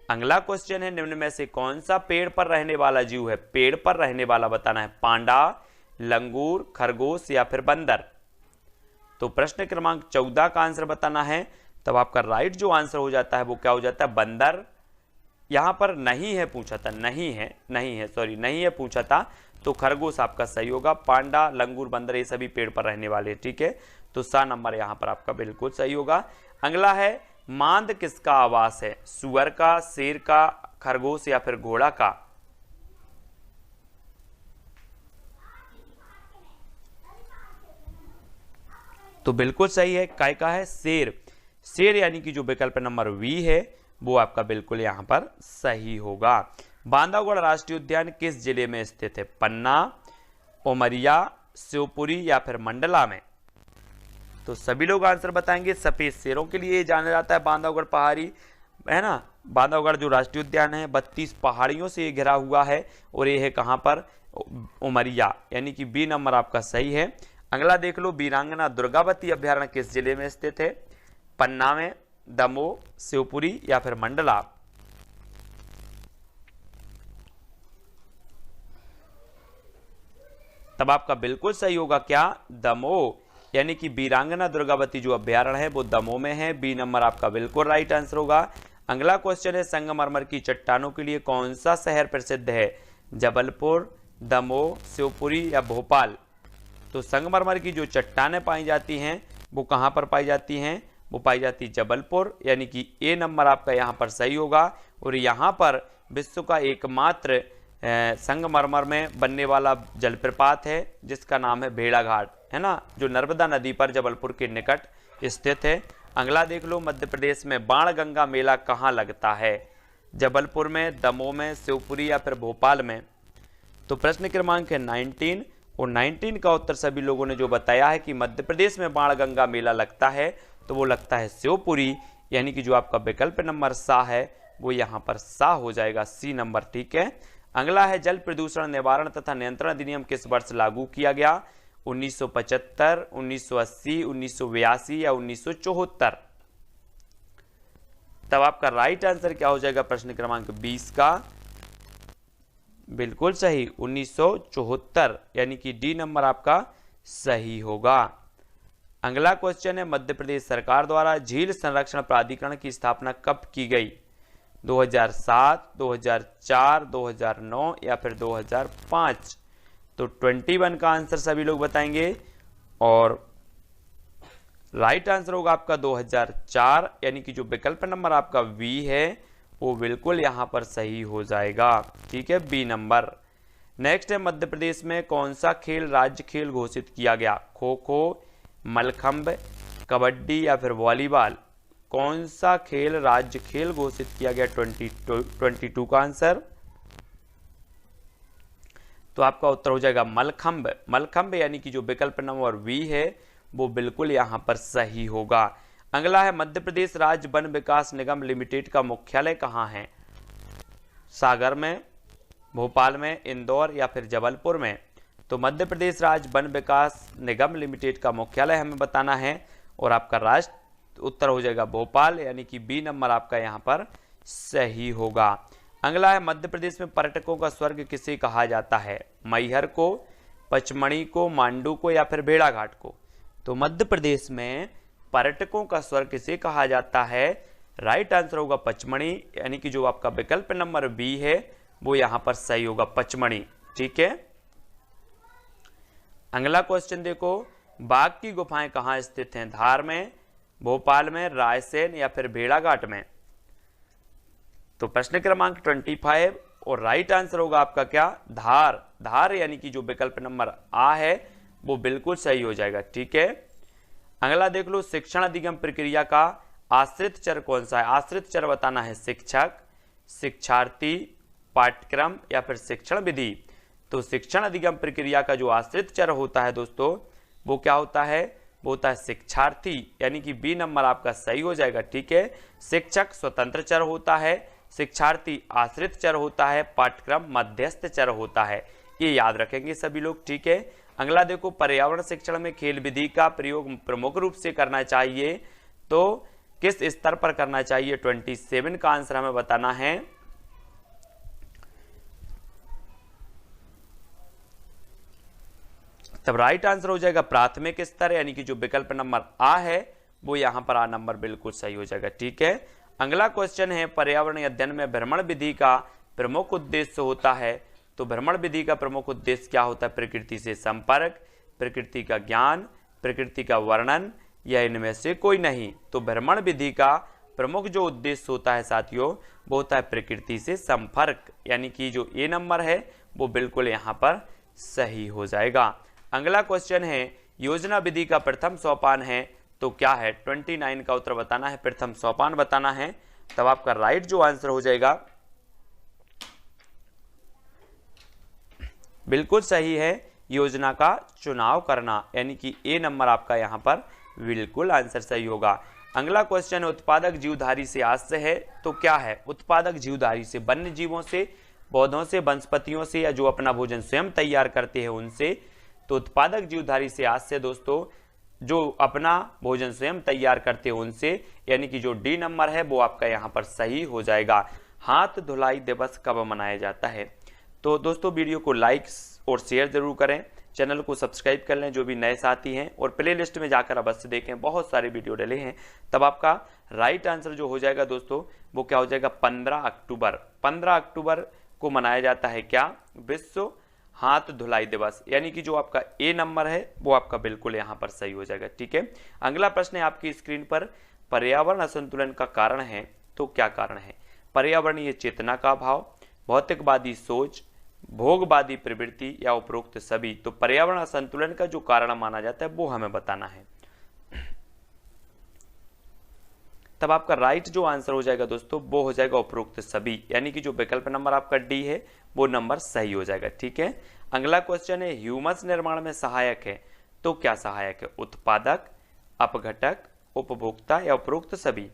Speaker 1: अगला क्वेश्चन है, निम्न में से कौन सा पेड़ पर रहने वाला जीव है? पेड़ पर रहने वाला बताना है। पांडा, लंगूर, खरगोश या फिर बंदर। तो प्रश्न क्रमांक 14 का आंसर बताना है। तब आपका राइट जो आंसर हो जाता है वो क्या हो जाता है? बंदर। यहां पर नहीं है पूछा था, नहीं है पूछा था, तो खरगोश आपका सही होगा। पांडा, लंगूर, बंदर ये सभी पेड़ पर रहने वाले, ठीक है, तो सा नंबर यहां पर आपका बिल्कुल सही होगा। अगला है मांद किसका आवास है? सुअर का, शेर का, खरगोश या फिर घोड़ा का? तो बिल्कुल सही है, काय का है? शेर। शेर यानी कि जो विकल्प नंबर वी है वो आपका बिल्कुल यहां पर सही होगा। बांधवगढ़ राष्ट्रीय उद्यान किस जिले में स्थित है? पन्ना, उमरिया, शिवपुरी या फिर मंडला में? तो सभी लोग आंसर बताएंगे। सफेद शेरों के लिए जाना जाता है बांधवगढ़ पहाड़ी, है ना। बांधवगढ़ जो राष्ट्रीय उद्यान है 32 पहाड़ियों से घिरा हुआ है और ये है कहां पर? उमरिया, यानी कि बी नंबर आपका सही है। अगला देख लो, वीरांगना दुर्गावती अभ्यारण्य किस जिले में स्थित है? पन्ना में, दमोह, शिवपुरी या फिर मंडला? तब आपका बिल्कुल सही होगा क्या? दमोह, यानी कि वीरांगना दुर्गावती जो अभ्यारण्य है वो दमोह में है। बी नंबर आपका बिल्कुल राइट आंसर होगा। अगला क्वेश्चन है, संगमरमर की चट्टानों के लिए कौन सा शहर प्रसिद्ध है? जबलपुर, दमोह, शिवपुरी या भोपाल? तो संगमरमर की जो चट्टानें पाई जाती हैं वो कहां पर पाई जाती हैं? वो पाई जाती जबलपुर, यानी कि ए नंबर आपका यहां पर सही होगा। और यहां पर विश्व का एकमात्र संगमरमर में बनने वाला जलप्रपात है जिसका नाम है भेड़ाघाट, है ना, जो नर्मदा नदी पर जबलपुर के निकट स्थित है। अगला देख लो, मध्य प्रदेश में बाणगंगा मेला कहाँ लगता है? जबलपुर में, दमोह में, शिवपुरी या फिर भोपाल में? तो प्रश्न क्रमांक है 19 और 19 का उत्तर सभी लोगों ने जो बताया है कि मध्य प्रदेश में बाणगंगा मेला लगता है तो वो लगता है शिवपुरी, यानी कि जो आपका विकल्प नंबर सा है वो यहाँ पर सा हो जाएगा, सी नंबर, ठीक है। अगला है, जल प्रदूषण निवारण तथा नियंत्रण अधिनियम किस वर्ष लागू किया गया? 1975, 1980, 1982 या 1974? तब आपका राइट आंसर क्या हो जाएगा प्रश्न क्रमांक 20 का? बिल्कुल सही, 1974, यानी कि डी नंबर आपका सही होगा। अगला क्वेश्चन है, मध्य प्रदेश सरकार द्वारा झील संरक्षण प्राधिकरण की स्थापना कब की गई? 2007, 2004, 2009 या फिर 2005? तो 21 का आंसर सभी लोग बताएंगे और राइट आंसर होगा आपका 2004, यानी कि जो विकल्प नंबर आपका वी है वो बिल्कुल यहां पर सही हो जाएगा, ठीक है, बी नंबर। नेक्स्ट है, मध्य प्रदेश में कौन सा खेल राज्य खेल घोषित किया गया? खो खो, मलखंब, कबड्डी या फिर वॉलीबॉल? कौन सा खेल राज्य खेल घोषित किया गया? 22 का आंसर। तो आपका उत्तर हो जाएगा मलखंब। मलखंब यानी कि जो विकल्प नंबर वी है वो बिल्कुल यहां पर सही होगा। अगला है, मध्य प्रदेश राज्य वन विकास निगम लिमिटेड का मुख्यालय कहां है? सागर में, भोपाल में, इंदौर या फिर जबलपुर में? तो मध्य प्रदेश राज्य वन विकास निगम लिमिटेड का मुख्यालय हमें बताना है और आपका राष्ट्र उत्तर हो जाएगा भोपाल, यानी कि बी नंबर आपका यहां पर सही होगा। अगला है, मध्य प्रदेश में पर्यटकों का स्वर्ग किसे कहा जाता है? मैहर को, पचमढ़ी को, मांडू को या फिर भेड़ाघाट को? तो मध्य प्रदेश में पर्यटकों का स्वर्ग किसे कहा जाता है? राइट आंसर होगा पचमढ़ी, यानी कि जो आपका विकल्प नंबर बी है वो यहां पर सही होगा, पचमढ़ी, ठीक है। अगला क्वेश्चन देखो, बाघ की गुफाएं कहां स्थित हैं? धार में, भोपाल में, रायसेन या फिर भेड़ाघाट में? तो प्रश्न क्रमांक 25 और राइट आंसर होगा आपका क्या? धार। धार यानी कि जो विकल्प नंबर आ है वो बिल्कुल सही हो जाएगा, ठीक है। अगला देख लो, शिक्षण अधिगम प्रक्रिया का आश्रित चर कौन सा है? आश्रित चर बताना है, शिक्षक, शिक्षार्थी, पाठ्यक्रम या फिर शिक्षण विधि? तो शिक्षण अधिगम प्रक्रिया का जो आश्रित चर होता है दोस्तों वो क्या होता है? वो होता है शिक्षार्थी, यानी कि बी नंबर आपका सही हो जाएगा, ठीक है। शिक्षक स्वतंत्र चर होता है, शिक्षार्थी आश्रित चर होता है, पाठ्यक्रम मध्यस्थ चर होता है, ये याद रखेंगे सभी लोग, ठीक है। अगला देखो, पर्यावरण शिक्षण में खेल विधि का प्रयोग प्रमुख रूप से करना चाहिए तो किस स्तर पर करना चाहिए? 27 का आंसर हमें बताना है। तब राइट आंसर हो जाएगा प्राथमिक स्तर, यानी कि जो विकल्प नंबर आ है वो यहां पर आ नंबर बिल्कुल सही हो जाएगा, ठीक है। अगला क्वेश्चन है पर्यावरण अध्ययन में भ्रमण विधि का प्रमुख उद्देश्य होता है। तो भ्रमण विधि का प्रमुख उद्देश्य क्या होता है? प्रकृति से संपर्क, प्रकृति का ज्ञान, प्रकृति का वर्णन या इनमें से कोई नहीं। तो भ्रमण विधि का प्रमुख जो उद्देश्य होता है साथियों वो होता है प्रकृति से संपर्क, यानी कि जो ए नंबर है वो बिल्कुल यहाँ पर सही हो जाएगा। अगला क्वेश्चन है योजना विधि का प्रथम सोपान है तो क्या है? 29 का उत्तर बताना है, प्रथम सोपान बताना है। तब आपका राइट जो आंसर हो जाएगा बिल्कुल सही है, योजना का चुनाव करना, यानी कि ए नंबर आपका यहाँ पर बिल्कुल आंसर सही होगा। अगला क्वेश्चन है उत्पादक जीवधारी से आश्रय है तो क्या है? उत्पादक जीवधारी से वन्य जीवों से, पौधों से, वनस्पतियों से या जो अपना भोजन स्वयं तैयार करते हैं उनसे। तो उत्पादक जीवधारी से आश्रय दोस्तों जो अपना भोजन स्वयं तैयार करते हैं उनसे, यानी कि जो डी नंबर है वो आपका यहाँ पर सही हो जाएगा। हाथ धुलाई दिवस कब मनाया जाता है? तो दोस्तों वीडियो को लाइक और शेयर जरूर करें, चैनल को सब्सक्राइब कर लें जो भी नए साथी हैं, और प्ले लिस्ट में जाकर अवश्य देखें, बहुत सारे वीडियो डले हैं। तब आपका राइट आंसर जो हो जाएगा दोस्तों वो क्या हो जाएगा? 15 अक्टूबर। 15 अक्टूबर को मनाया जाता है क्या? विश्व हाथ धुलाई दिवस, यानी कि जो आपका ए नंबर है वो आपका बिल्कुल यहाँ पर सही हो जाएगा। ठीक है, अगला प्रश्न है आपकी स्क्रीन पर, पर्यावरण असंतुलन का कारण है तो क्या कारण है? पर्यावरणीय चेतना का अभाव, भौतिकवादी सोच, भोगवादी प्रवृत्ति या उपरोक्त सभी। तो पर्यावरण असंतुलन का जो कारण माना जाता है वो हमें बताना है। तब आपका राइट जो आंसर हो जाएगा दोस्तों वो हो जाएगा उपरोक्त सभी, यानी कि जो विकल्प नंबर आपका डी है वो नंबर सही हो जाएगा। ठीक है, अगला क्वेश्चन है ह्यूमस निर्माण में सहायक है तो क्या सहायक है? उत्पादक, अपघटक, उपभोक्ता या उपरोक्त सभी।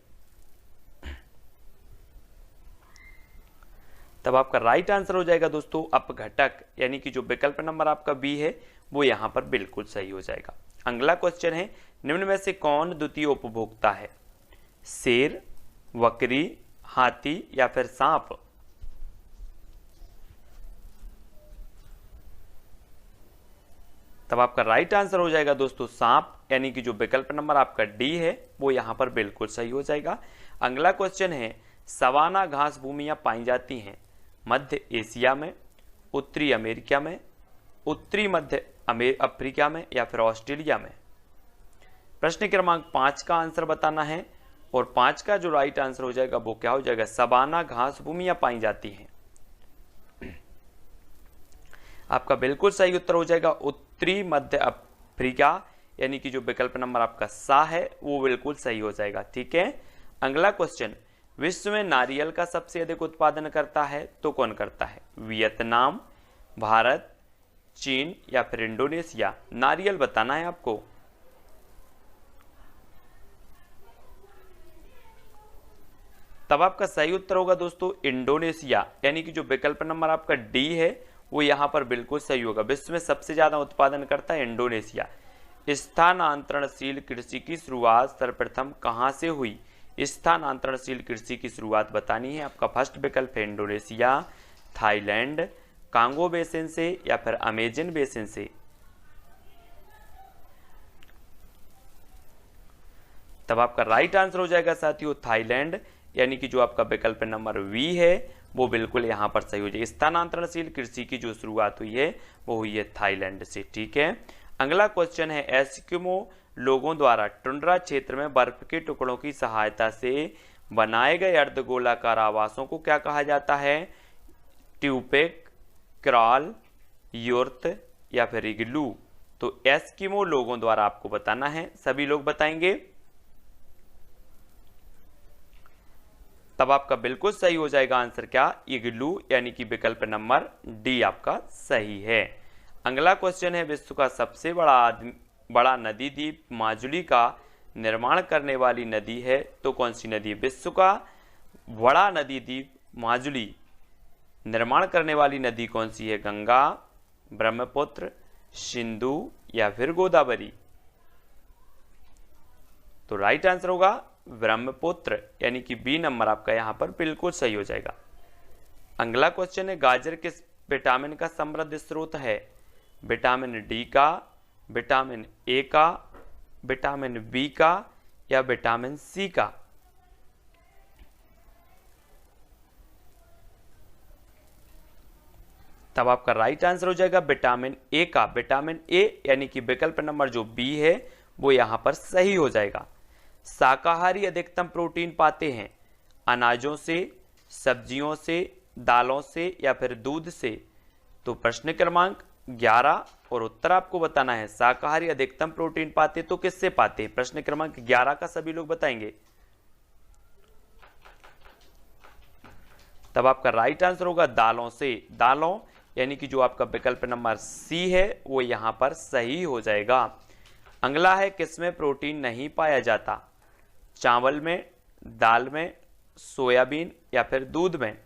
Speaker 1: तब आपका राइट आंसर हो जाएगा दोस्तों अपघटक, यानी कि जो विकल्प नंबर आपका बी है वो यहां पर बिल्कुल सही हो जाएगा। अगला क्वेश्चन है निम्न में से कौन द्वितीय उपभोक्ता है? शेर, बकरी, हाथी या फिर सांप। तब आपका राइट आंसर हो जाएगा दोस्तों सांप, यानी कि जो विकल्प नंबर आपका डी है वो यहां पर बिल्कुल सही हो जाएगा। अगला क्वेश्चन है सवाना घास भूमियां पाई जाती हैं मध्य एशिया में, उत्तरी अमेरिका में, उत्तरी मध्य अफ्रीका में या फिर ऑस्ट्रेलिया में। प्रश्न क्रमांक 5 का आंसर बताना है, और 5 का जो राइट आंसर हो जाएगा वो क्या हो जाएगा? सवाना घास भूमियां पाई जाती हैं। आपका बिल्कुल सही उत्तर हो जाएगा उत्तरी मध्य अफ्रीका, यानी कि जो विकल्प नंबर आपका सा है वो बिल्कुल सही हो जाएगा। ठीक है, अगला क्वेश्चन विश्व में नारियल का सबसे अधिक उत्पादन करता है तो कौन करता है? वियतनाम, भारत, चीन या फिर इंडोनेशिया। नारियल बताना है आपको। तब आपका सही उत्तर होगा दोस्तों इंडोनेशिया, यानी कि जो विकल्प नंबर आपका डी है वो यहां पर बिल्कुल सही होगा। विश्व में सबसे ज्यादा उत्पादन करता है इंडोनेशिया। स्थानांतरणशील कृषि की शुरुआत सर्वप्रथम कहां से हुई? स्थानांतरणशील कृषि की शुरुआत बतानी है। आपका फर्स्ट विकल्प है इंडोनेशिया, थाईलैंड, कांगो बेसिन से या फिर अमेजन बेसिन से। तब आपका राइट आंसर हो जाएगा साथियों थाईलैंड, यानी कि जो आपका विकल्प नंबर वी है वो बिल्कुल यहां पर सही हो जाएगा। स्थानांतरणशील कृषि की जो शुरुआत हुई है वो हुई है थाईलैंड से। ठीक है, अगला क्वेश्चन है एस्किमो लोगों द्वारा टुंड्रा क्षेत्र में बर्फ के टुकड़ों की सहायता से बनाए गए अर्धगोलाकार आवासों को क्या कहा जाता है? ट्यूपेक, क्रॉल, योर्त या फिर इग्लू। तो एस्किमो लोगों द्वारा आपको बताना है, सभी लोग बताएंगे। तब आपका बिल्कुल सही हो जाएगा आंसर क्या? इग्लू, यानी कि विकल्प नंबर डी आपका सही है। अगला क्वेश्चन है विश्व का सबसे बड़ा नदी द्वीप माजुली का निर्माण करने वाली नदी है तो कौन सी नदी है? विश्व का बड़ा नदी द्वीप माजुली निर्माण करने वाली नदी कौन सी है? गंगा, ब्रह्मपुत्र, सिंधु या फिर गोदावरी। तो राइट आंसर होगा ब्रह्मपुत्र, यानी कि बी नंबर आपका यहां पर बिल्कुल सही हो जाएगा। अगला क्वेश्चन है गाजर किस विटामिन का समृद्ध स्रोत है? विटामिन डी का, विटामिन ए का, विटामिन बी का या विटामिन सी का। तब आपका राइट आंसर हो जाएगा विटामिन ए का, विटामिन ए यानी कि विकल्प नंबर जो बी है वो यहां पर सही हो जाएगा। शाकाहारी अधिकतम प्रोटीन पाते हैं अनाजों से, सब्जियों से, दालों से या फिर दूध से। तो प्रश्न क्रमांक 11 और उत्तर आपको बताना है। शाकाहारी अधिकतम प्रोटीन पाते तो किससे पाते हैं? प्रश्न क्रमांक 11 का सभी लोग बताएंगे। तब आपका राइट आंसर होगा दालों से, दालों यानी कि जो आपका विकल्प नंबर सी है वो यहां पर सही हो जाएगा। अगला है किसमें प्रोटीन नहीं पाया जाता? चावल में, दाल में, सोयाबीन या फिर दूध में।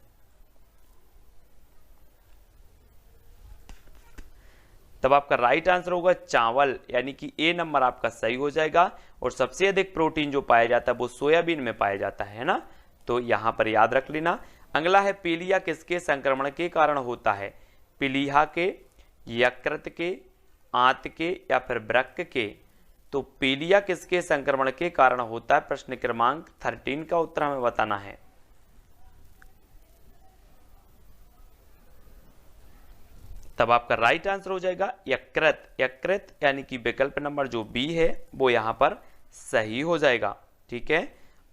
Speaker 1: तब आपका राइट आंसर होगा चावल, यानी कि ए नंबर आपका सही हो जाएगा। और सबसे अधिक प्रोटीन जो पाया जाता है वो सोयाबीन में पाया जाता है ना, तो यहां पर याद रख लेना। अगला है पीलिया किसके संक्रमण के कारण होता है? पीलिया के, यकृत के, आंत के या फिर वृक्क के। तो पीलिया किसके संक्रमण के कारण होता है? प्रश्न क्रमांक 13 का उत्तर हमें बताना है। तब आपका राइट आंसर हो जाएगा यकृत, यकृत यानी कि विकल्प नंबर जो बी है वो यहां पर सही हो जाएगा। ठीक है।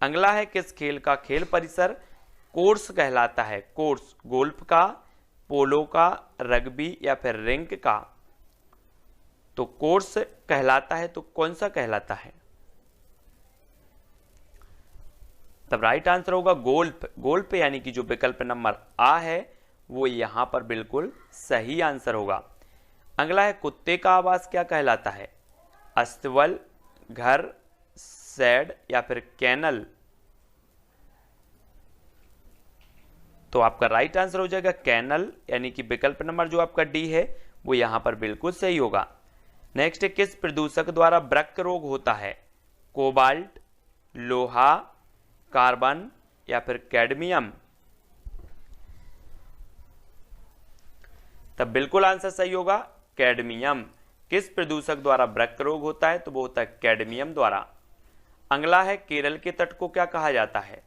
Speaker 1: अगला है किस खेल का खेल परिसर कोर्स कहलाता है? कोर्स गोल्फ का, पोलो का, रग्बी या फिर रिंक का। तो कोर्स कहलाता है तो कौन सा कहलाता है? तब राइट आंसर होगा गोल्फ, गोल्फ यानी कि जो विकल्प नंबर आ है वो यहां पर बिल्कुल सही आंसर होगा। अगला है कुत्ते का आवास क्या कहलाता है? अस्तबल, घर, शेड या फिर कैनल। तो आपका राइट आंसर हो जाएगा कैनल, यानी कि विकल्प नंबर जो आपका डी है वो यहां पर बिल्कुल सही होगा। नेक्स्ट है किस प्रदूषक द्वारा वृक्क रोग होता है? कोबाल्ट, लोहा, कार्बन या फिर कैडमियम। तब बिल्कुल आंसर सही होगा कैडमियम। किस प्रदूषक द्वारा वृक्क रोग होता है? तो वो होता है कैडमियम द्वारा। अगला है केरल के तट को क्या कहा जाता है?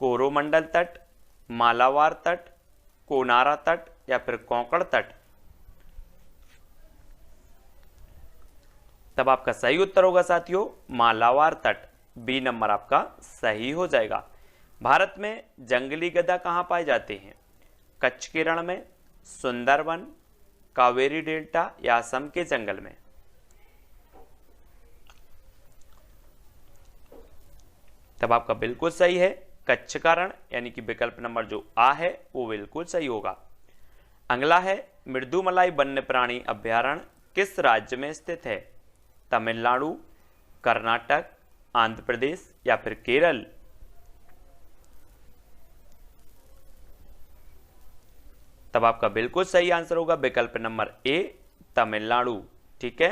Speaker 1: कोरोमंडल तट, मालाबार तट, कोनारा तट या फिर कोंकण तट। तब आपका सही उत्तर होगा साथियों मालाबार तट, बी नंबर आपका सही हो जाएगा। भारत में जंगली गधा कहां पाए जाते हैं? कच्छ के रण में, सुंदरवन, कावेरी डेल्टा या असम के जंगल में। तब आपका बिल्कुल सही है कच्छ का रण, यानी कि विकल्प नंबर जो आ है वो बिल्कुल सही होगा। अगला है मृदुमलाई वन्य प्राणी अभ्यारण्य किस राज्य में स्थित है? तमिलनाडु, कर्नाटक, आंध्र प्रदेश या फिर केरल। तब आपका बिल्कुल सही आंसर होगा विकल्प नंबर ए तमिलनाडु। ठीक है।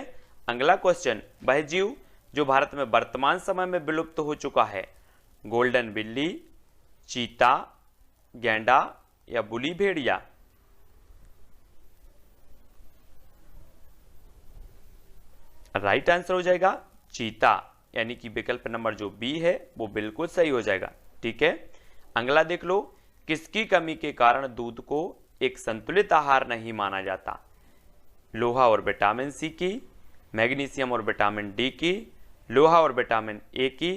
Speaker 1: अगला क्वेश्चन, वह जीव जो भारत में वर्तमान समय में विलुप्त हो चुका है? गोल्डन बिल्ली, चीता, गैंडा या बुली भेड़िया। राइट आंसर हो जाएगा चीता, यानी कि विकल्प नंबर जो बी है वो बिल्कुल सही हो जाएगा। ठीक है। अगला देख लो, किसकी कमी के कारण दूध को एक संतुलित आहार नहीं माना जाता? लोहा और विटामिन सी की, मैग्नीशियम और विटामिन डी की, लोहा और विटामिन ए की,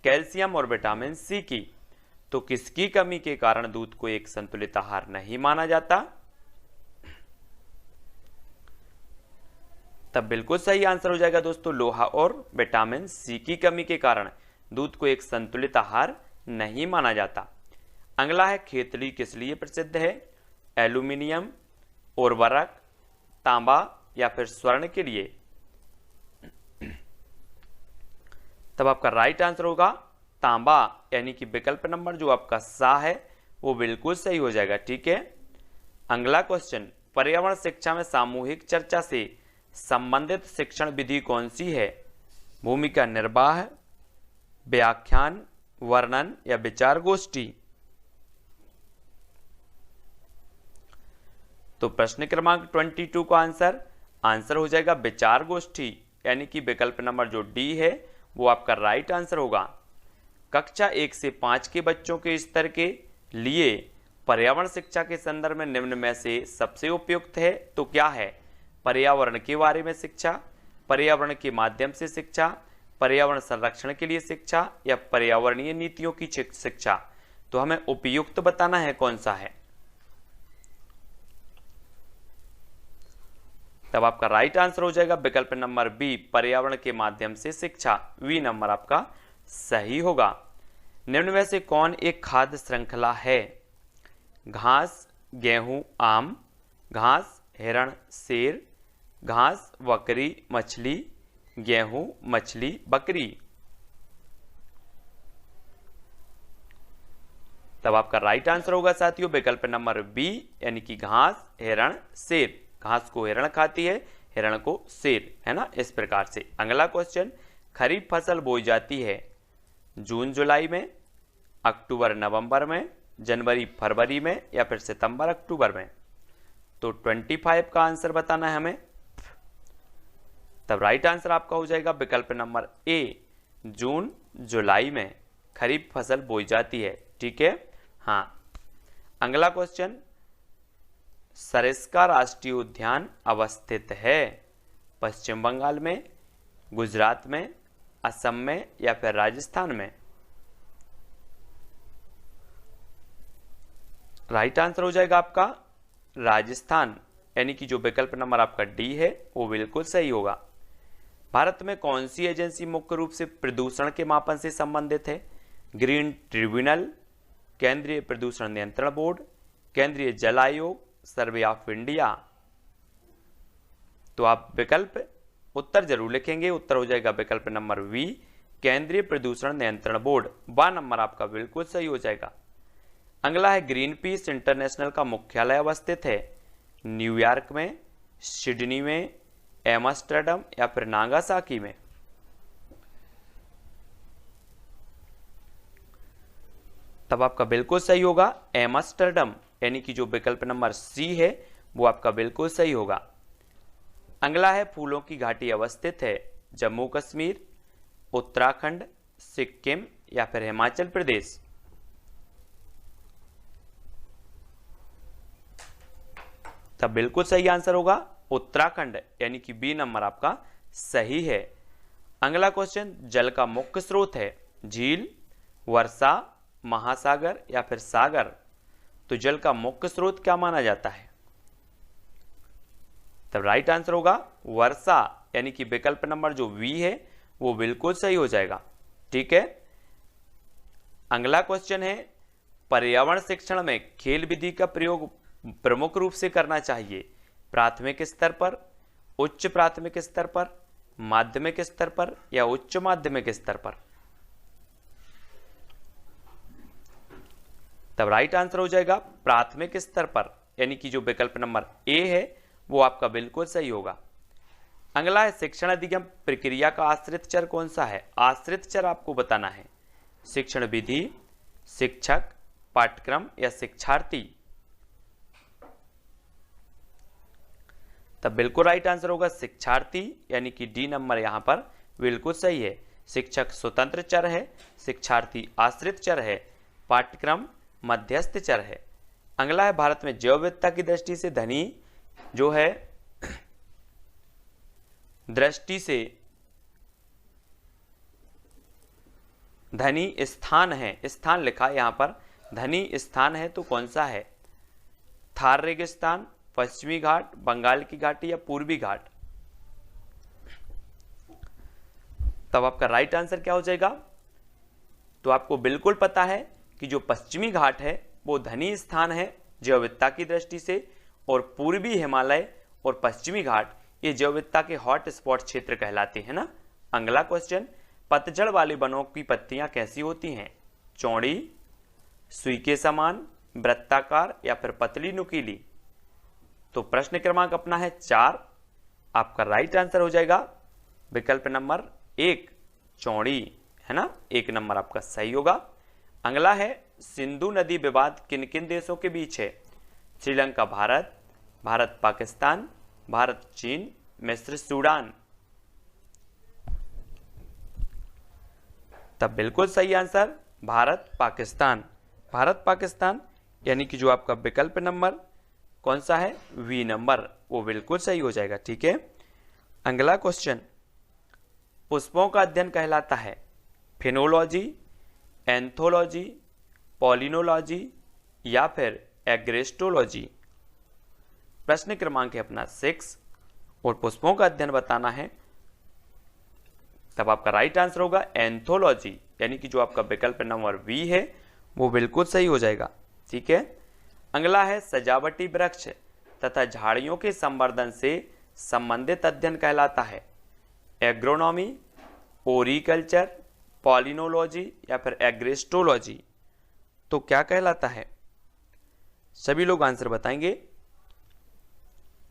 Speaker 1: कैल्शियम और विटामिन सी की। तो किसकी कमी के कारण दूध को एक संतुलित आहार नहीं माना जाता? तब बिल्कुल सही आंसर हो जाएगा दोस्तों लोहा और विटामिन सी की कमी के कारण दूध को एक संतुलित आहार नहीं माना जाता। अगला है खेतली किस लिए प्रसिद्ध है? एल्यूमिनियम, उर्वरक, तांबा या फिर स्वर्ण के लिए। तब आपका राइट आंसर होगा तांबा, यानी कि विकल्प नंबर जो आपका सा है वो बिल्कुल सही हो जाएगा। ठीक है। अगला क्वेश्चन, पर्यावरण शिक्षा में सामूहिक चर्चा से संबंधित शिक्षण विधि कौन सी है? भूमिका निर्वाह, व्याख्यान, वर्णन या विचार गोष्ठी। तो प्रश्न क्रमांक 22 का आंसर हो जाएगा विचार गोष्ठी, यानी कि विकल्प नंबर जो डी है वो आपका राइट आंसर होगा। कक्षा 1 से 5 के बच्चों के स्तर के लिए पर्यावरण शिक्षा के संदर्भ में निम्न में से सबसे उपयुक्त है तो क्या है? पर्यावरण के बारे में शिक्षा, पर्यावरण के माध्यम से शिक्षा, पर्यावरण संरक्षण के लिए शिक्षा या पर्यावरणीय नीतियों की शिक्षा। तो हमें उपयुक्त बताना है कौन सा है। तब आपका राइट आंसर हो जाएगा विकल्प नंबर बी, पर्यावरण के माध्यम से शिक्षा। वी नंबर आपका सही होगा। निम्न में से कौन एक खाद्य श्रृंखला है? घास, गेहूं, आम, घास, हिरण, शेर, घास, बकरी, मछली, गेहूं, मछली, बकरी। तब आपका राइट आंसर होगा साथियों विकल्प नंबर बी, यानी कि घास, हिरण, शेर। घास को हिरण खाती है, हिरण को शेर, है ना, इस प्रकार से। अगला क्वेश्चन, खरीफ फसल बोई जाती है जून जुलाई में, अक्टूबर नवंबर में, जनवरी फरवरी में या फिर सितंबर अक्टूबर में। तो 25 का आंसर बताना है हमें। तब राइट आंसर आपका हो जाएगा विकल्प नंबर ए, जून जुलाई में खरीफ फसल बोई जाती है। ठीक है, हाँ। अगला क्वेश्चन, सरिस्का राष्ट्रीय उद्यान अवस्थित है पश्चिम बंगाल में, गुजरात में, असम में या फिर राजस्थान में। राइट आंसर हो जाएगा आपका राजस्थान, यानी कि जो विकल्प नंबर आपका डी है वो बिल्कुल सही होगा। भारत में कौन सी एजेंसी मुख्य रूप से प्रदूषण के मापन से संबंधित है? ग्रीन ट्रिब्यूनल, केंद्रीय प्रदूषण नियंत्रण बोर्ड, केंद्रीय जल आयोग, सर्वे ऑफ इंडिया। तो आप विकल्प उत्तर जरूर लिखेंगे। उत्तर हो जाएगा विकल्प नंबर वी, केंद्रीय प्रदूषण नियंत्रण बोर्ड। बा नंबर आपका बिल्कुल सही हो जाएगा। अगला है, ग्रीन पीस इंटरनेशनल का मुख्यालय अवस्थित है न्यूयॉर्क में, सिडनी में, एम्स्टर्डम या फिर नागासाकी में। तब आपका बिल्कुल सही होगा एम्स्टर्डम, यानी कि जो विकल्प नंबर सी है वो आपका बिल्कुल सही होगा। अगला है, फूलों की घाटी अवस्थित है जम्मू कश्मीर, उत्तराखंड, सिक्किम या फिर हिमाचल प्रदेश। तब बिल्कुल सही आंसर होगा उत्तराखंड, यानी कि बी नंबर आपका सही है। अगला क्वेश्चन, जल का मुख्य स्रोत है झील, वर्षा, महासागर या फिर सागर। तो जल का मुख्य स्रोत क्या माना जाता है? तब राइट आंसर होगा वर्षा, यानी कि विकल्प नंबर जो वी है वो बिल्कुल सही हो जाएगा। ठीक है। अगला क्वेश्चन है, पर्यावरण शिक्षण में खेल विधि का प्रयोग प्रमुख रूप से करना चाहिए प्राथमिक स्तर पर, उच्च प्राथमिक स्तर पर, माध्यमिक स्तर पर या उच्च माध्यमिक स्तर पर। तब राइट आंसर हो जाएगा प्राथमिक स्तर पर, यानी कि जो विकल्प नंबर ए है वो आपका बिल्कुल सही होगा। अगला है, शिक्षण अधिगम प्रक्रिया का आश्रित चर कौन सा है? आश्रित चर आपको बताना है, शिक्षण विधि, शिक्षक, पाठ्यक्रम या शिक्षार्थी। तब बिल्कुल राइट आंसर होगा शिक्षार्थी, यानी कि डी नंबर यहां पर बिल्कुल सही है। शिक्षक स्वतंत्र चर है, शिक्षार्थी आश्रित चर है, पाठ्यक्रम मध्यस्थ चर है। अगला है, भारत में जैव विविधता की दृष्टि से धनी जो है दृष्टि से धनी स्थान है, स्थान लिखा है यहां पर, धनी स्थान है तो कौन सा है? थार रेगिस्तान, पश्चिमी घाट, बंगाल की घाटी या पूर्वी घाट। तब आपका राइट आंसर क्या हो जाएगा? तो आपको बिल्कुल पता है कि जो पश्चिमी घाट है वो धनी स्थान है जैव विविधता की दृष्टि से, और पूर्वी हिमालय और पश्चिमी घाट ये जैव विविधता के हॉट स्पॉट क्षेत्र कहलाते हैं ना। अगला क्वेश्चन, पतझड़ वाले वनों की पत्तियां कैसी होती हैं? चौड़ी, सुई के समान, वृत्ताकार या फिर पतली नुकीली। तो प्रश्न क्रमांक अपना है 4। आपका राइट आंसर हो जाएगा विकल्प नंबर 1, चौड़ी, है ना, 1 नंबर आपका सही होगा। अगला है, सिंधु नदी विवाद किन किन देशों के बीच है? श्रीलंका भारत, भारत पाकिस्तान, भारत चीन, मिस्र सूडान। तब बिल्कुल सही आंसर भारत पाकिस्तान। भारत पाकिस्तान यानी कि जो आपका विकल्प नंबर कौन सा है, वी नंबर, वो बिल्कुल सही हो जाएगा। ठीक है, अगला क्वेश्चन, पुष्पों का अध्ययन कहलाता है फिनोलॉजी, एंथोलॉजी, पॉलिनोलॉजी या फिर एग्रेस्टोलॉजी। प्रश्न क्रमांक है अपना 6 और पुष्पों का अध्ययन बताना है, तब आपका राइट आंसर होगा एंथोलॉजी, यानी कि जो आपका विकल्प नंबर बी है वो बिल्कुल सही हो जाएगा। ठीक है, अगला है सजावटी वृक्ष तथा झाड़ियों के संवर्धन से संबंधित अध्ययन कहलाता है एग्रोनॉमी, ओरिकल्चर, पॉलिनोलॉजी या फिर एग्रेस्टोलॉजी। तो क्या कहलाता है, सभी लोग आंसर बताएंगे।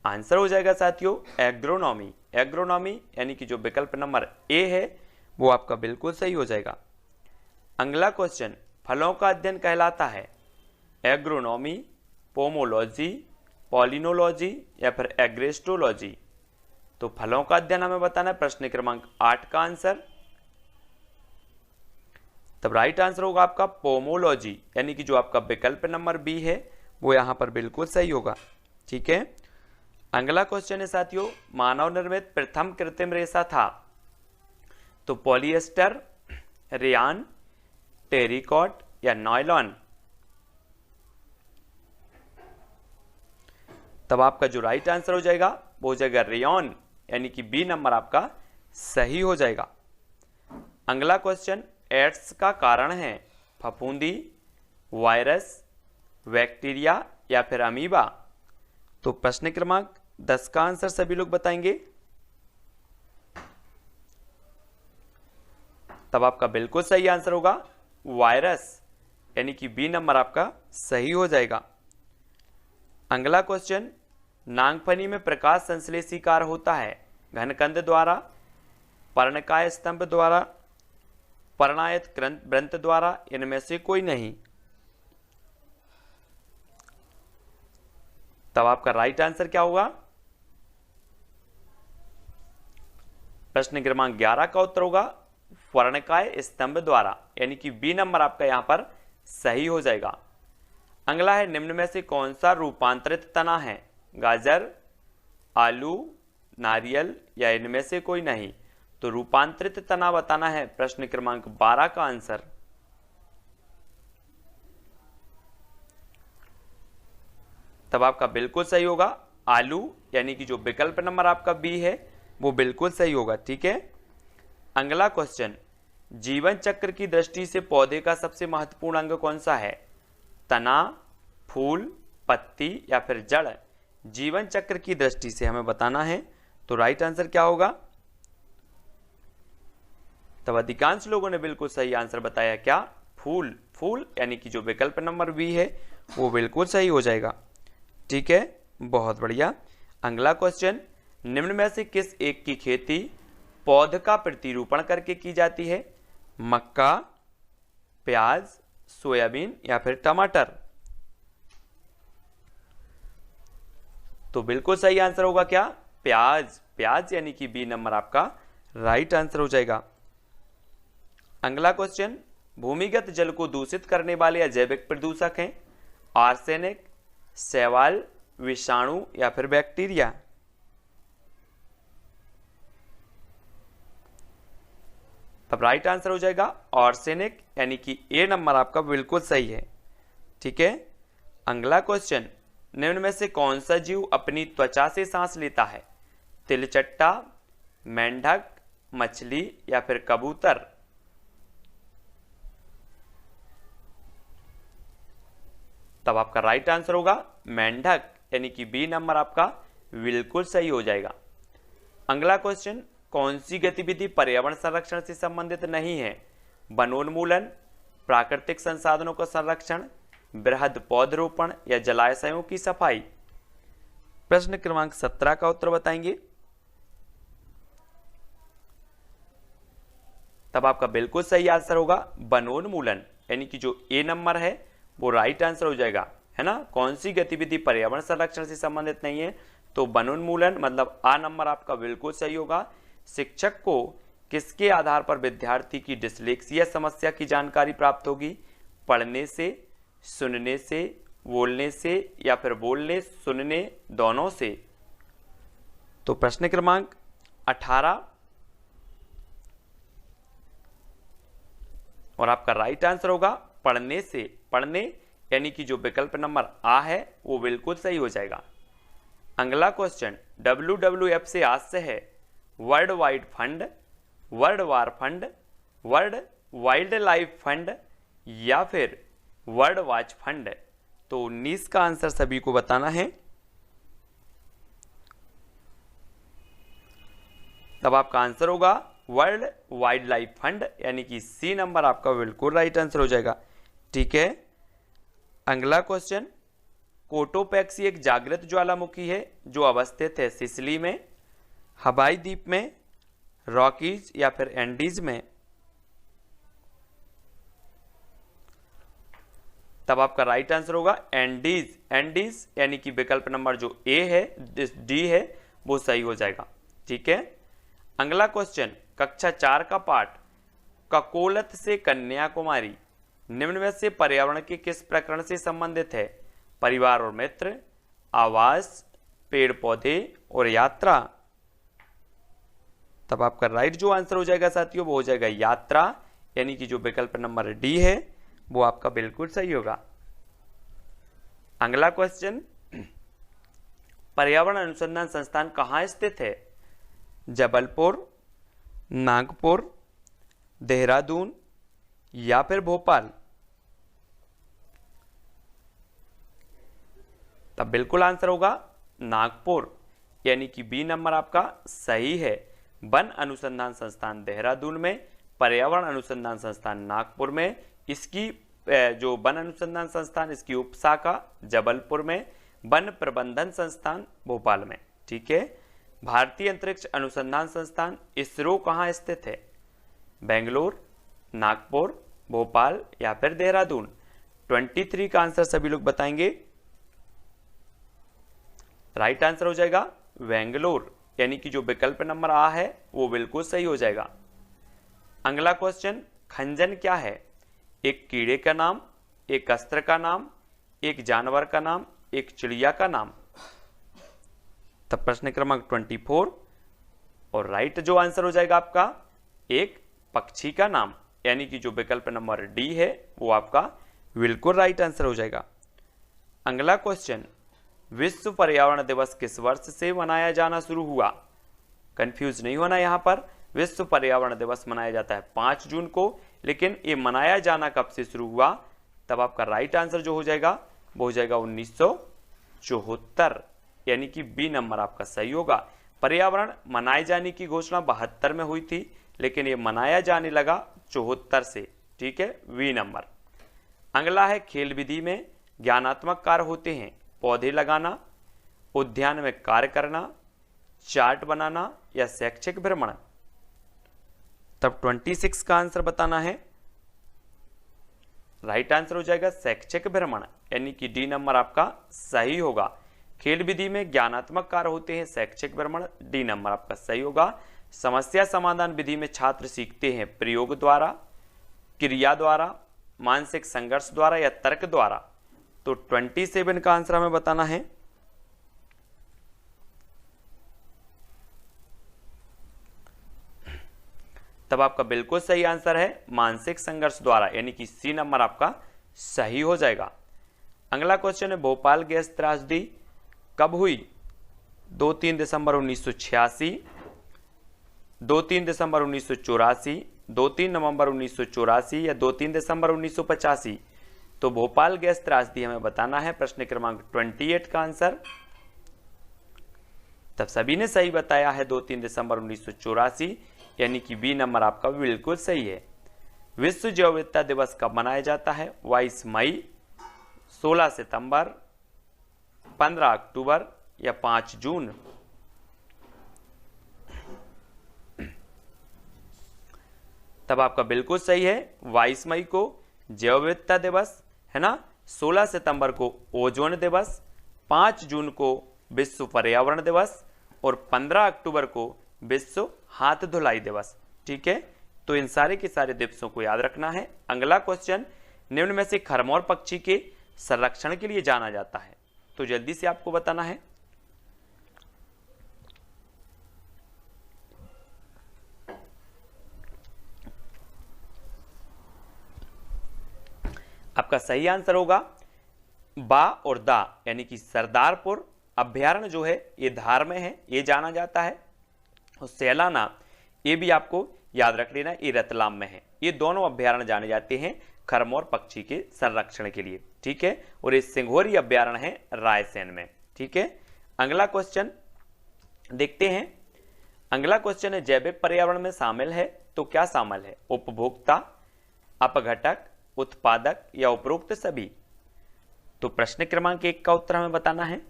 Speaker 1: आंसर हो जाएगा साथियों एग्रोनॉमी। एग्रोनॉमी यानी कि जो विकल्प नंबर ए है वो आपका बिल्कुल सही हो जाएगा। अगला क्वेश्चन, फलों का अध्ययन कहलाता है एग्रोनॉमी, पोमोलॉजी, पॉलिनोलॉजी या फिर एग्रेस्टोलॉजी। तो फलों का अध्ययन हमें बताना है, प्रश्न क्रमांक 8 का आंसर, तब राइट आंसर होगा आपका पोमोलॉजी, यानी कि जो आपका विकल्प नंबर बी है वो यहां पर बिल्कुल सही होगा। ठीक है, अगला क्वेश्चन है साथियों, मानव निर्मित प्रथम कृत्रिम रेशा था तो पॉलिएस्टर, रेयान, टेरिकॉट या नायलॉन। तब आपका जो राइट आंसर हो जाएगा वो हो जाएगा रेयॉन, यानी कि बी नंबर आपका सही हो जाएगा। अगला क्वेश्चन, एड्स का कारण है फफूंदी, वायरस, बैक्टीरिया या फिर अमीबा। तो प्रश्न क्रमांक 10 का आंसर सभी लोग बताएंगे। तब आपका बिल्कुल सही आंसर होगा वायरस, यानी कि बी नंबर आपका सही हो जाएगा। अगला क्वेश्चन, नागफनी में प्रकाश संश्लेषी कार्य होता है घनकंद द्वारा, पर्णकाय स्तंभ द्वारा, पर्णायत वृंत द्वारा, इनमें से कोई नहीं। तब आपका राइट आंसर क्या होगा, प्रश्न क्रमांक 11 का उत्तर होगा पर्णकाय स्तंभ द्वारा, यानी कि बी नंबर आपका यहां पर सही हो जाएगा। अगला है, निम्न में से कौन सा रूपांतरित तना है, गाजर, आलू, नारियल या इनमें से कोई नहीं। तो रूपांतरित तना बताना है, प्रश्न क्रमांक 12 का आंसर। तब आपका बिल्कुल सही होगा आलू, यानी कि जो विकल्प नंबर आपका बी है वो बिल्कुल सही होगा। ठीक है, अगला क्वेश्चन, जीवन चक्र की दृष्टि से पौधे का सबसे महत्वपूर्ण अंग कौन सा है, तना, फूल, पत्ती या फिर जड़। जीवन चक्र की दृष्टि से हमें बताना है, तो राइट आंसर क्या होगा। तब अधिकांश लोगों ने बिल्कुल सही आंसर बताया, क्या, फूल। फूल यानी कि जो विकल्प नंबर बी है वो बिल्कुल सही हो जाएगा। ठीक है, बहुत बढ़िया। अगला क्वेश्चन, निम्न में से किस एक की खेती पौध का प्रतिरूपण करके की जाती है, मक्का, प्याज, सोयाबीन या फिर टमाटर। तो बिल्कुल सही आंसर होगा क्या, प्याज। प्याज यानी कि बी नंबर आपका राइट आंसर हो जाएगा। अगला क्वेश्चन, भूमिगत जल को दूषित करने वाले अजैविक प्रदूषक हैं आर्सेनिक, शैवाल, विषाणु या फिर बैक्टीरिया। तब राइट आंसर हो जाएगा आर्सेनिक, यानी कि ए नंबर आपका बिल्कुल सही है। ठीक है, अगला क्वेश्चन, निम्न में से कौन सा जीव अपनी त्वचा से सांस लेता है, तिलचट्टा, मेंढक, मछली या फिर कबूतर। तब आपका राइट आंसर होगा मेंढक, यानी कि बी नंबर आपका बिल्कुल सही हो जाएगा। अगला क्वेश्चन, कौन सी गतिविधि पर्यावरण संरक्षण से संबंधित नहीं है, वनोन्मूलन, प्राकृतिक संसाधनों का संरक्षण, बृहद पौधरोपण या जलाशयों की सफाई। प्रश्न क्रमांक 17 का उत्तर बताएंगे। तब आपका बिल्कुल सही आंसर होगा वनोन्मूलन, यानी कि जो ए नंबर है वो राइट आंसर हो जाएगा, है ना। कौन सी गतिविधि पर्यावरण संरक्षण से संबंधित नहीं है, तो वनोन्मूलन मतलब आ नंबर आपका बिल्कुल सही होगा। शिक्षक को किसके आधार पर विद्यार्थी की डिसलेक्सिया समस्या की जानकारी प्राप्त होगी, पढ़ने से, सुनने से, बोलने से या फिर बोलने सुनने दोनों से। तो प्रश्न क्रमांक 18 और आपका राइट आंसर होगा पढ़ने से। पढ़ने यानी कि जो विकल्प नंबर आ है वो बिल्कुल सही हो जाएगा। अगला क्वेश्चन WWF से हास्य है world wide fund, world war fund, world wild life fund या फिर वर्ल्ड वॉच फंड। तो 19 का आंसर सभी को बताना है। तब आपका आंसर होगा वर्ल्ड वाइल्ड लाइफ फंड यानी कि सी नंबर आपका बिल्कुल राइट आंसर हो जाएगा। ठीक है, अगला क्वेश्चन कोटोपैक्सी एक जागृत ज्वालामुखी है जो अवस्थित है सिसिली में, हवाई द्वीप में, रॉकीज या फिर एंडीज में। तब आपका राइट आंसर होगा एंडीज। एंडीज यानी कि विकल्प नंबर जो ए है, डी है, वो सही हो जाएगा। ठीक है, अगला क्वेश्चन कक्षा 4 का पाठ ककोलत से कन्याकुमारी निम्न में से पर्यावरण के किस प्रकरण से संबंधित है? परिवार और मित्र, आवास, पेड़ पौधे और यात्रा। तब आपका राइट जो आंसर हो जाएगा साथियों वो हो जाएगा यात्रा यानी कि जो विकल्प नंबर डी है वो आपका बिल्कुल सही होगा। अगला क्वेश्चन पर्यावरण अनुसंधान संस्थान कहाँ स्थित है? जबलपुर, नागपुर, देहरादून या फिर भोपाल। तब बिल्कुल आंसर होगा नागपुर यानी कि बी नंबर आपका सही है। वन अनुसंधान संस्थान देहरादून में, पर्यावरण अनुसंधान संस्थान नागपुर में, इसकी जो वन अनुसंधान संस्थान इसकी उपशाखा जबलपुर में, वन प्रबंधन संस्थान भोपाल में। ठीक है, भारतीय अंतरिक्ष अनुसंधान संस्थान इसरो कहाँ स्थित है? बेंगलोर, नागपुर, भोपाल या फिर देहरादून। 23 का आंसर सभी लोग बताएंगे। राइट आंसर हो जाएगा बेंगलोर यानी कि जो विकल्प नंबर आ है वो बिल्कुल सही हो जाएगा। अगला क्वेश्चन खंजन क्या है? एक कीड़े का नाम, एक अस्त्र का नाम, एक जानवर का नाम, एक चिड़िया का नाम। तब प्रश्न क्रमांक 24 और राइट जो आंसर हो जाएगा आपका एक पक्षी का नाम यानी कि जो विकल्प नंबर डी है वो आपका बिल्कुल राइट आंसर हो जाएगा। अगला क्वेश्चन विश्व पर्यावरण दिवस किस वर्ष से मनाया जाना शुरू हुआ? कंफ्यूज नहीं होना, यहां पर विश्व पर्यावरण दिवस मनाया जाता है 5 जून को, लेकिन ये मनाया जाना कब से शुरू हुआ? तब आपका राइट आंसर जो हो जाएगा वो हो जाएगा 1974 यानी कि बी नंबर आपका सही होगा। पर्यावरण मनाए जाने की घोषणा 72 में हुई थी लेकिन ये मनाया जाने लगा 74 से। ठीक है, वी नंबर। अगला है खेल विधि में ज्ञानात्मक कार्य होते हैं पौधे लगाना, उद्यान में कार्य करना, चार्ट बनाना या शैक्षिक भ्रमण। तब 26 का आंसर बताना है। राइट आंसर हो जाएगा शैक्षिक भ्रमण यानी कि डी नंबर आपका सही होगा। खेल विधि में ज्ञानात्मक कार्य होते हैं शैक्षिक भ्रमण, डी नंबर आपका सही होगा। समस्या समाधान विधि में छात्र सीखते हैं प्रयोग द्वारा, क्रिया द्वारा, मानसिक संघर्ष द्वारा या तर्क द्वारा। तो 27 का आंसर हमें बताना है। तब आपका बिल्कुल सही आंसर है मानसिक संघर्ष द्वारा यानी कि सी नंबर आपका सही हो जाएगा। अगला क्वेश्चन है भोपाल गैस त्रासदी कब हुई? 2-3 दिसंबर 1986, 2-3 दिसंबर 1984, 2-3 नवंबर 1984 या 2-3 दिसंबर 1985। तो भोपाल गैस त्रासदी हमें बताना है। प्रश्न क्रमांक 28 का आंसर। तब सभी ने सही बताया है 2-3 दिसंबर 1984 यानी कि बी नंबर आपका बिल्कुल सही है। विश्व जैव विविधता दिवस कब मनाया जाता है? 22 मई, 16 सितंबर, 15 अक्टूबर या 5 जून। तब आपका बिल्कुल सही है 22 मई को जैव विविधता दिवस है ना, 16 सितंबर को ओजोन दिवस, 5 जून को विश्व पर्यावरण दिवस और 15 अक्टूबर को विश्व हाथ धुलाई दिवस। ठीक है, तो इन सारे के सारे दिवसों को याद रखना है। अगला क्वेश्चन निम्न में से खरमोर पक्षी के संरक्षण के लिए जाना जाता है? तो जल्दी से आपको बताना है। आपका सही आंसर होगा बा और दा, यानी कि सरदारपुर अभ्यारण्य जो है ये धार में है, ये जाना जाता है। और सैलाना, ये भी आपको याद रख लेना, ये रतलाम में है। ये दोनों अभ्यारण्य जाने जाते हैं खरमोर पक्षी के संरक्षण के लिए, ठीक है। और ये सिंघोरी अभ्यारण्य है रायसेन में, ठीक है। अगला क्वेश्चन देखते हैं। अगला क्वेश्चन है जैविक पर्यावरण में शामिल है तो क्या शामिल है? उपभोक्ता, अपघटक, उत्पादक या उपरोक्त सभी? तो प्रश्न क्रमांक 1 का उत्तर हमें बताना है।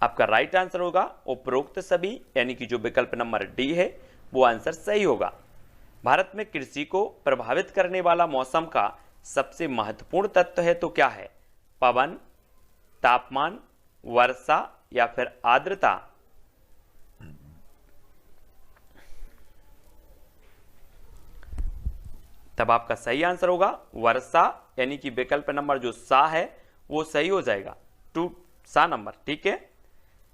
Speaker 1: आपका राइट आंसर होगा उपरोक्त सभी, यानी कि जो विकल्प नंबर डी है वो आंसर सही होगा। भारत में कृषि को प्रभावित करने वाला मौसम का सबसे महत्वपूर्ण तत्व है तो क्या है? पवन, तापमान, वर्षा या फिर आर्द्रता? तब आपका सही आंसर होगा वर्षा, यानी कि विकल्प नंबर जो सा है वो सही हो जाएगा, 2 सा नंबर, ठीक है।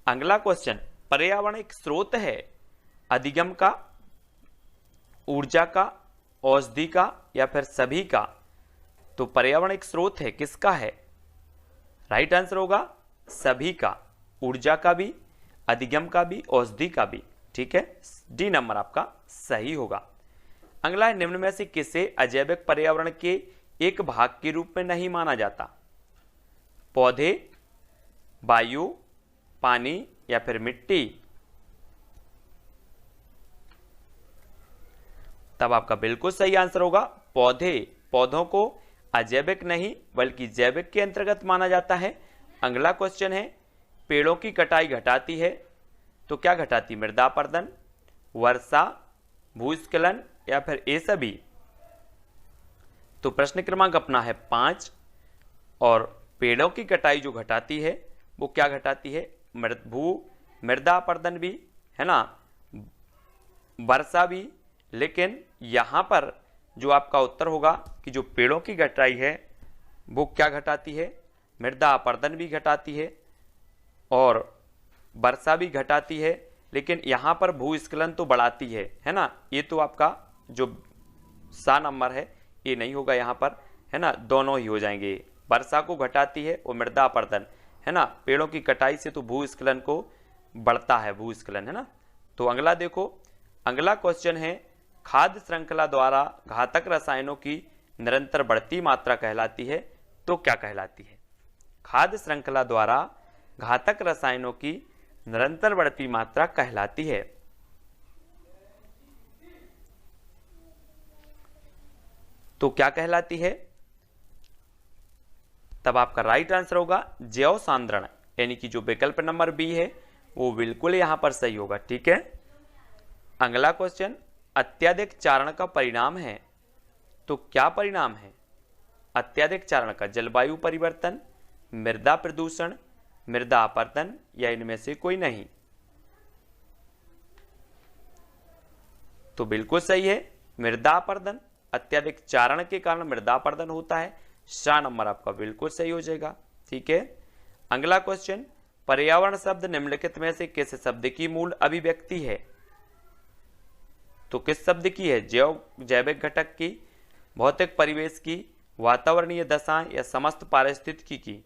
Speaker 1: अगला क्वेश्चन, पर्यावरण एक स्रोत है अधिगम का, ऊर्जा का, औषधि का या फिर सभी का? तो पर्यावरण एक स्रोत है, किसका है? राइट आंसर होगा सभी का, ऊर्जा का भी, अधिगम का भी, औषधि का भी, ठीक है। डी नंबर आपका सही होगा। अगला है निम्न में से किसे अजैविक पर्यावरण के एक भाग के रूप में नहीं माना जाता? पौधे, वायु, पानी या फिर मिट्टी? तब आपका बिल्कुल सही आंसर होगा पौधे। पौधों को अजैविक नहीं बल्कि जैविक के अंतर्गत माना जाता है। अगला क्वेश्चन है पेड़ों की कटाई घटाती है तो क्या घटाती? मृदा अपरदन, वर्षा, भूस्खलन या फिर ये सभी? तो प्रश्न क्रमांक अपना है 5 और पेड़ों की कटाई जो घटाती है वो क्या घटाती है? मृदा अपरदन भी है ना, वर्षा भी, लेकिन यहां पर जो आपका उत्तर होगा कि जो पेड़ों की कटाई है वो क्या घटाती है? मृदा अपरदन भी घटाती है और वर्षा भी घटाती है, लेकिन यहां पर भूस्खलन तो बढ़ाती है ना। ये तो आपका जो सा नंबर है ये नहीं होगा यहाँ पर, है ना, दोनों ही हो जाएंगे। वर्षा को घटाती है और मृदा अपरदन, है ना। पेड़ों की कटाई से तो भूस्खलन को बढ़ता है, भूस्खलन, है ना। तो अगला देखो, अगला क्वेश्चन है खाद्य श्रृंखला द्वारा घातक रसायनों की निरंतर बढ़ती मात्रा कहलाती है तो क्या कहलाती है? खाद्य श्रृंखला द्वारा घातक रसायनों की निरंतर बढ़ती मात्रा कहलाती है। तो क्या कहलाती है? तब आपका राइट आंसर होगा जैव सांद्रण, यानी कि जो विकल्प नंबर बी है वो बिल्कुल यहां पर सही होगा, ठीक है। अगला क्वेश्चन, अत्यधिक चारण का परिणाम है तो क्या परिणाम है? अत्यधिक चारण का जलवायु परिवर्तन, मृदा प्रदूषण, मृदा अपरदन या इनमें से कोई नहीं? तो बिल्कुल सही है मृदा अपरदन। अत्यधिक चारण के कारण मृदा अपरदन होता है, सा नंबर आपका बिल्कुल सही हो जाएगा, ठीक है। अगला क्वेश्चन, पर्यावरण शब्द निम्नलिखित में से किस शब्द की मूल अभिव्यक्ति है? तो किस शब्द की है? जैविक घटक की, भौतिक परिवेश की, वातावरणीय दशाएं या समस्त पारिस्थितिकी की?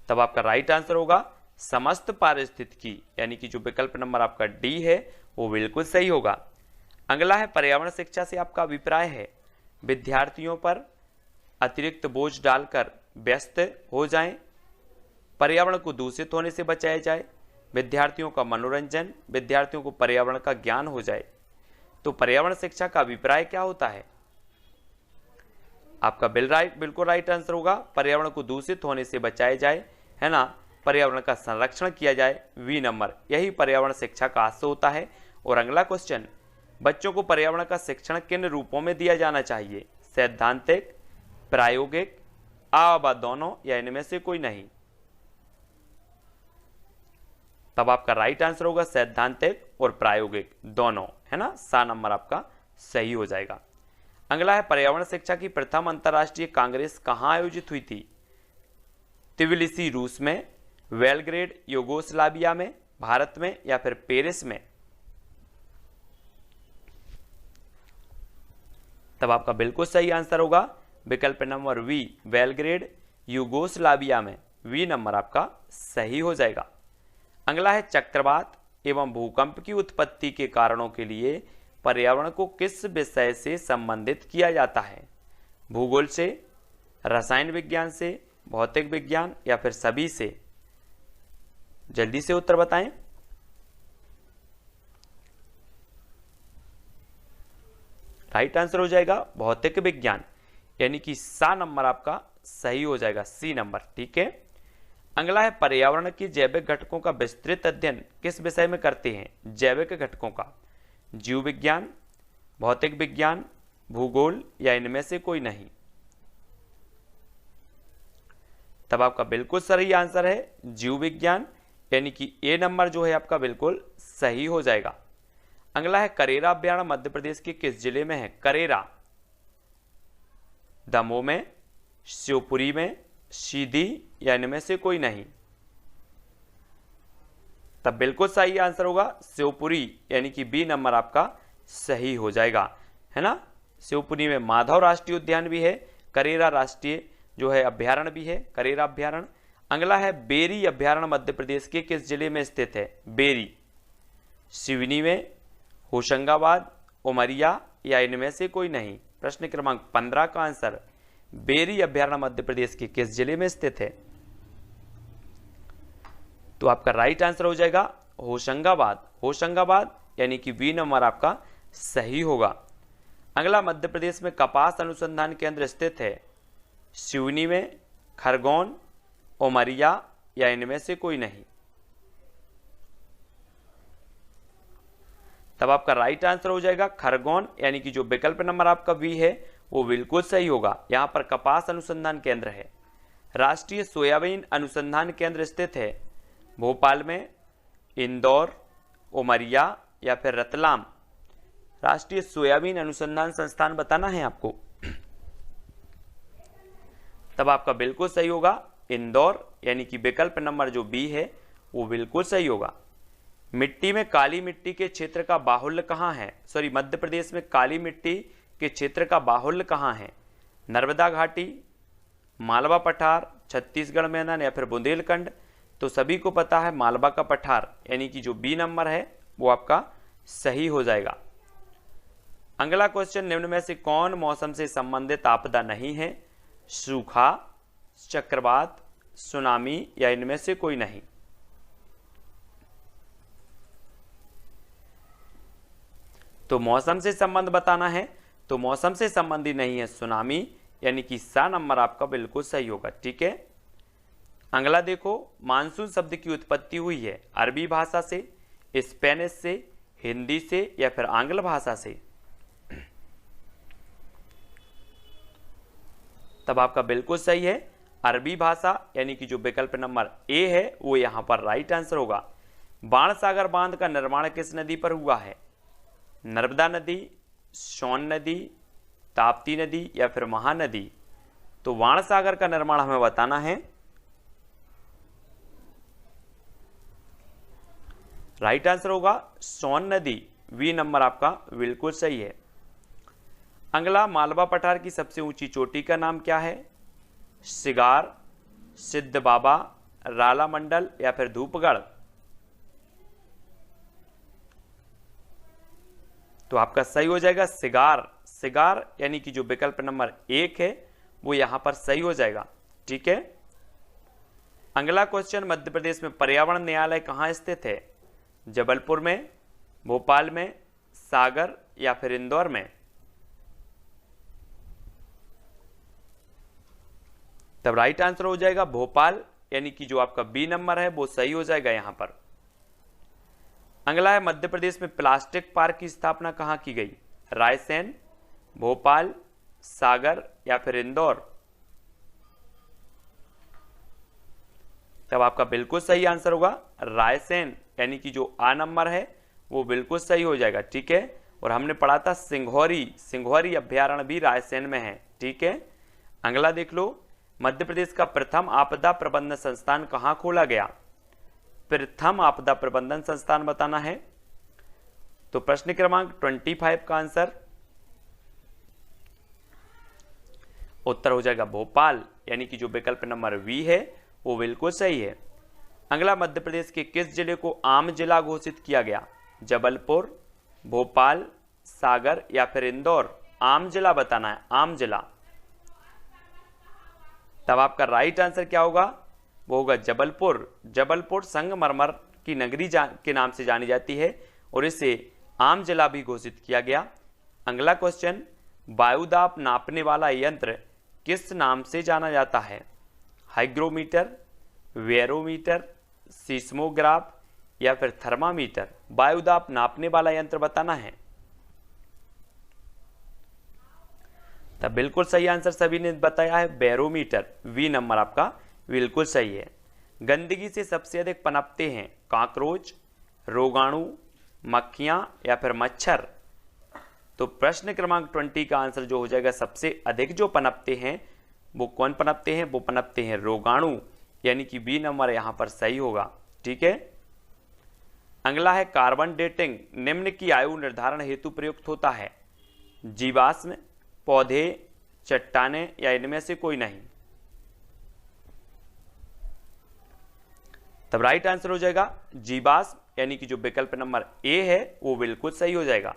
Speaker 1: तब आपका राइट आंसर होगा समस्त पारिस्थितिकी, यानी कि जो विकल्प नंबर आपका डी है वो बिल्कुल सही होगा। अगला है पर्यावरण शिक्षा से आपका अभिप्राय है विद्यार्थियों पर अतिरिक्त बोझ डालकर व्यस्त हो जाएं, पर्यावरण को दूषित होने से बचाया जाए, विद्यार्थियों का मनोरंजन, विद्यार्थियों को पर्यावरण का ज्ञान हो जाए। तो पर्यावरण शिक्षा का अभिप्राय क्या होता है? आपका बिल्कुल राइट आंसर होगा पर्यावरण को दूषित होने से बचाया जाए, है ना, पर्यावरण का संरक्षण किया जाए, वी नंबर, यही पर्यावरण शिक्षा का आशय होता है। और अगला क्वेश्चन, बच्चों को पर्यावरण का शिक्षण किन रूपों में दिया जाना चाहिए? सैद्धांतिक, प्रायोगिक, आ दोनों या इनमें से कोई नहीं? तब आपका राइट आंसर होगा सैद्धांतिक और प्रायोगिक दोनों, है ना, सा नंबर आपका सही हो जाएगा। अगला है पर्यावरण शिक्षा की प्रथम अंतर्राष्ट्रीय कांग्रेस कहाँ आयोजित हुई थी? त्बिलिसी रूस में, बेलग्रेड यूगोस्लाविया में, भारत में या फिर पेरिस में? तब आपका बिल्कुल सही आंसर होगा विकल्प नंबर वी, बेलग्रेड यूगोस्लाविया में। वी नंबर आपका सही हो जाएगा। अगला है चक्रवात एवं भूकंप की उत्पत्ति के कारणों के लिए पर्यावरण को किस विषय से संबंधित किया जाता है? भूगोल से, रसायन विज्ञान से, भौतिक विज्ञान या फिर सभी से? जल्दी से उत्तर बताएं। राइट आंसर हो जाएगा भौतिक विज्ञान, यानी कि सा नंबर आपका सही हो जाएगा, सी नंबर। ठीक है। अगला है पर्यावरण की जैविक घटकों का विस्तृत अध्ययन किस विषय में करते हैं? जैविक घटकों का, जीव विज्ञान, भौतिक विज्ञान, भूगोल या इनमें से कोई नहीं? तब आपका बिल्कुल सही आंसर है जीव विज्ञान, यानी कि ए नंबर जो है आपका बिल्कुल सही हो जाएगा। अगला है करेरा अभ्यारण्य मध्य प्रदेश के किस जिले में है? करेरा, दमोह में, शिवपुरी में, सीधी या इनमें से कोई नहीं? तब बिल्कुल सही आंसर होगा शिवपुरी, यानी कि बी नंबर आपका सही हो जाएगा, है ना। शिवपुरी में माधव राष्ट्रीय उद्यान भी है, करेरा राष्ट्रीय जो है अभ्यारण्य भी है, करेरा अभ्यारण्य। अगला है बेरी अभ्यारण्य मध्य प्रदेश के किस जिले में स्थित है? बेरी, सिवनी में, होशंगाबाद, उमरिया या इनमें से कोई नहीं? प्रश्न क्रमांक 15 का आंसर बेरी अभ्यारण्य मध्य प्रदेश के किस जिले में स्थित है? तो आपका राइट आंसर हो जाएगा होशंगाबाद, होशंगाबाद, यानी कि बी नंबर आपका सही होगा। अगला मध्य प्रदेश में कपास अनुसंधान केंद्र स्थित है? सिवनी में, खरगोन, उमरिया या इनमें से कोई नहीं? तब आपका राइट आंसर हो जाएगा खरगोन, यानी कि जो विकल्प नंबर आपका बी है वो बिल्कुल सही होगा। यहां पर कपास अनुसंधान केंद्र है। राष्ट्रीय सोयाबीन अनुसंधान केंद्र स्थित है भोपाल में, इंदौर, उमरिया या फिर रतलाम? राष्ट्रीय सोयाबीन अनुसंधान संस्थान बताना है आपको। तब आपका बिल्कुल सही होगा इंदौर, यानी कि विकल्प नंबर जो बी है वो बिल्कुल सही होगा। मिट्टी में काली मिट्टी के क्षेत्र का बाहुल्य कहाँ है? सॉरी, मध्य प्रदेश में काली मिट्टी के क्षेत्र का बाहुल्य कहाँ है? नर्मदा घाटी, मालवा पठार, छत्तीसगढ़ मैदान या फिर बुंदेलखंड? तो सभी को पता है मालवा का पठार, यानी कि जो बी नंबर है वो आपका सही हो जाएगा। अगला क्वेश्चन, निम्न में से कौन मौसम से संबंधित आपदा नहीं है? सूखा, चक्रवात, सुनामी या इनमें से कोई नहीं? तो मौसम से संबंध बताना है, तो मौसम से संबंधी नहीं है सुनामी, यानी कि सा नंबर आपका बिल्कुल सही होगा। ठीक है। अगला देखो, मानसून शब्द की उत्पत्ति हुई है अरबी भाषा से, स्पेनिश से, हिंदी से या फिर आंग्ल भाषा से? तब आपका बिल्कुल सही है अरबी भाषा, यानी कि जो विकल्प नंबर ए है वो यहां पर राइट आंसर होगा। बाणसागर बांध का निर्माण किस नदी पर हुआ है? नर्मदा नदी, सोन नदी, ताप्ती नदी या फिर महानदी? तो बाणसागर का निर्माण हमें बताना है। राइट आंसर होगा सोन नदी, वी नंबर आपका बिल्कुल सही है। अगला, मालवा पठार की सबसे ऊंची चोटी का नाम क्या है? सिगार, सिद्ध बाबा, राला मंडल या फिर धूपगढ़? तो आपका सही हो जाएगा सिगार, सिगार, यानी कि जो विकल्प नंबर 1 है वो यहां पर सही हो जाएगा। ठीक है। अगला क्वेश्चन, मध्य प्रदेश में पर्यावरण न्यायालय कहां स्थित है? जबलपुर में, भोपाल में, सागर या फिर इंदौर में? तब राइट आंसर हो जाएगा भोपाल, यानी कि जो आपका बी नंबर है वो सही हो जाएगा यहां पर। अगला है, मध्य प्रदेश में प्लास्टिक पार्क की स्थापना कहां की गई? रायसेन, भोपाल, सागर या फिर इंदौर? तब आपका बिल्कुल सही आंसर होगा रायसेन, यानी कि जो आ नंबर है वो बिल्कुल सही हो जाएगा। ठीक है, और हमने पढ़ा था सिंघौरी अभ्यारण्य भी रायसेन में है। ठीक है, अगला देख लो, मध्य प्रदेश का प्रथम आपदा प्रबंधन संस्थान कहां खोला गया? प्रथम आपदा प्रबंधन संस्थान बताना है। तो प्रश्न क्रमांक 25 का आंसर उत्तर हो जाएगा भोपाल, यानी कि जो विकल्प नंबर बी है वो बिल्कुल सही है। अगला, मध्य प्रदेश के किस जिले को आम जिला घोषित किया गया? जबलपुर, भोपाल, सागर या फिर इंदौर? आम जिला बताना है, आम जिला। तब आपका राइट आंसर क्या होगा? वो होगा जबलपुर। जबलपुर संगमरमर की नगरी के नाम से जानी जाती है और इसे आम जिला भी घोषित किया गया। अगला क्वेश्चन, वायुदाब नापने वाला यंत्र किस नाम से जाना जाता है? हाइग्रोमीटर, वेरोमीटर, सीस्मोग्राफ या फिर थर्मामीटर? वायुदाब नापने वाला यंत्र बताना है। तब बिल्कुल सही आंसर सभी ने बताया है बैरोमीटर, वी नंबर आपका बिल्कुल सही है। गंदगी से सबसे अधिक पनपते हैं काकरोच, रोगाणु, मक्खियां या फिर मच्छर? तो प्रश्न क्रमांक 20 का आंसर जो हो जाएगा, सबसे अधिक जो पनपते हैं वो कौन पनपते हैं? वो पनपते हैं रोगाणु, यानी कि बी नंबर यहां पर सही होगा। ठीक है, अगला है कार्बन डेटिंग निम्न की आयु निर्धारण हेतु प्रयुक्त होता है? जीवाश्म, पौधे, चट्टाने या इनमें से कोई नहीं? तब राइट आंसर हो जाएगा जीवाश्म, यानी कि जो विकल्प नंबर ए है वो बिल्कुल सही हो जाएगा।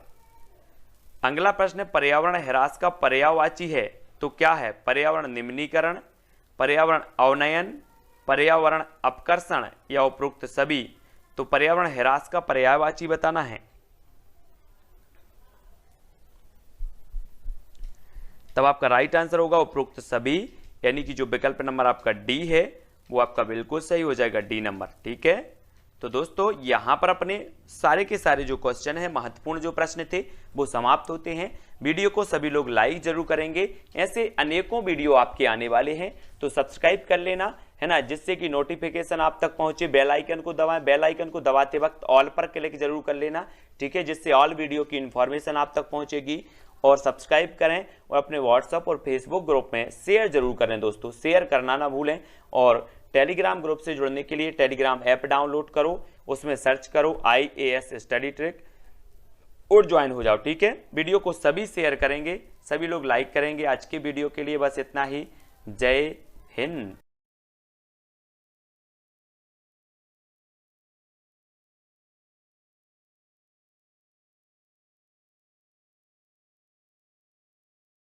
Speaker 1: अगला प्रश्न, पर्यावरण ह्रास का पर्यायवाची है तो क्या है? पर्यावरण निम्नीकरण, पर्यावरण अवनयन, पर्यावरण अपकर्षण या उपरोक्त सभी? तो पर्यावरण ह्रास का पर्यायवाची बताना है। तब आपका राइट आंसर होगा उपरोक्त सभी, यानी कि जो विकल्प नंबर आपका डी है वो आपका बिल्कुल सही हो जाएगा, डी नंबर। ठीक है, तो दोस्तों यहां पर अपने सारे के सारे जो क्वेश्चन है, महत्वपूर्ण जो प्रश्न थे वो समाप्त होते हैं। वीडियो को सभी लोग लाइक जरूर करेंगे, ऐसे अनेकों वीडियो आपके आने वाले हैं तो सब्सक्राइब कर लेना है ना, जिससे कि नोटिफिकेशन आप तक पहुंचे। बेल आइकन को दबाएं, बेल आइकन को दबाते वक्त ऑल पर क्लिक जरूर कर लेना। ठीक है, जिससे ऑल वीडियो की इंफॉर्मेशन आप तक पहुंचेगी। और सब्सक्राइब करें और अपने व्हाट्सएप और फेसबुक ग्रुप में शेयर जरूर करें दोस्तों, शेयर करना ना भूलें। और टेलीग्राम ग्रुप से जुड़ने के लिए टेलीग्राम ऐप डाउनलोड करो, उसमें सर्च करो IAS स्टडी ट्रिक और ज्वाइन हो जाओ। ठीक है, वीडियो को सभी शेयर करेंगे, सभी लोग लाइक करेंगे। आज के वीडियो के लिए बस इतना ही। जय हिंद।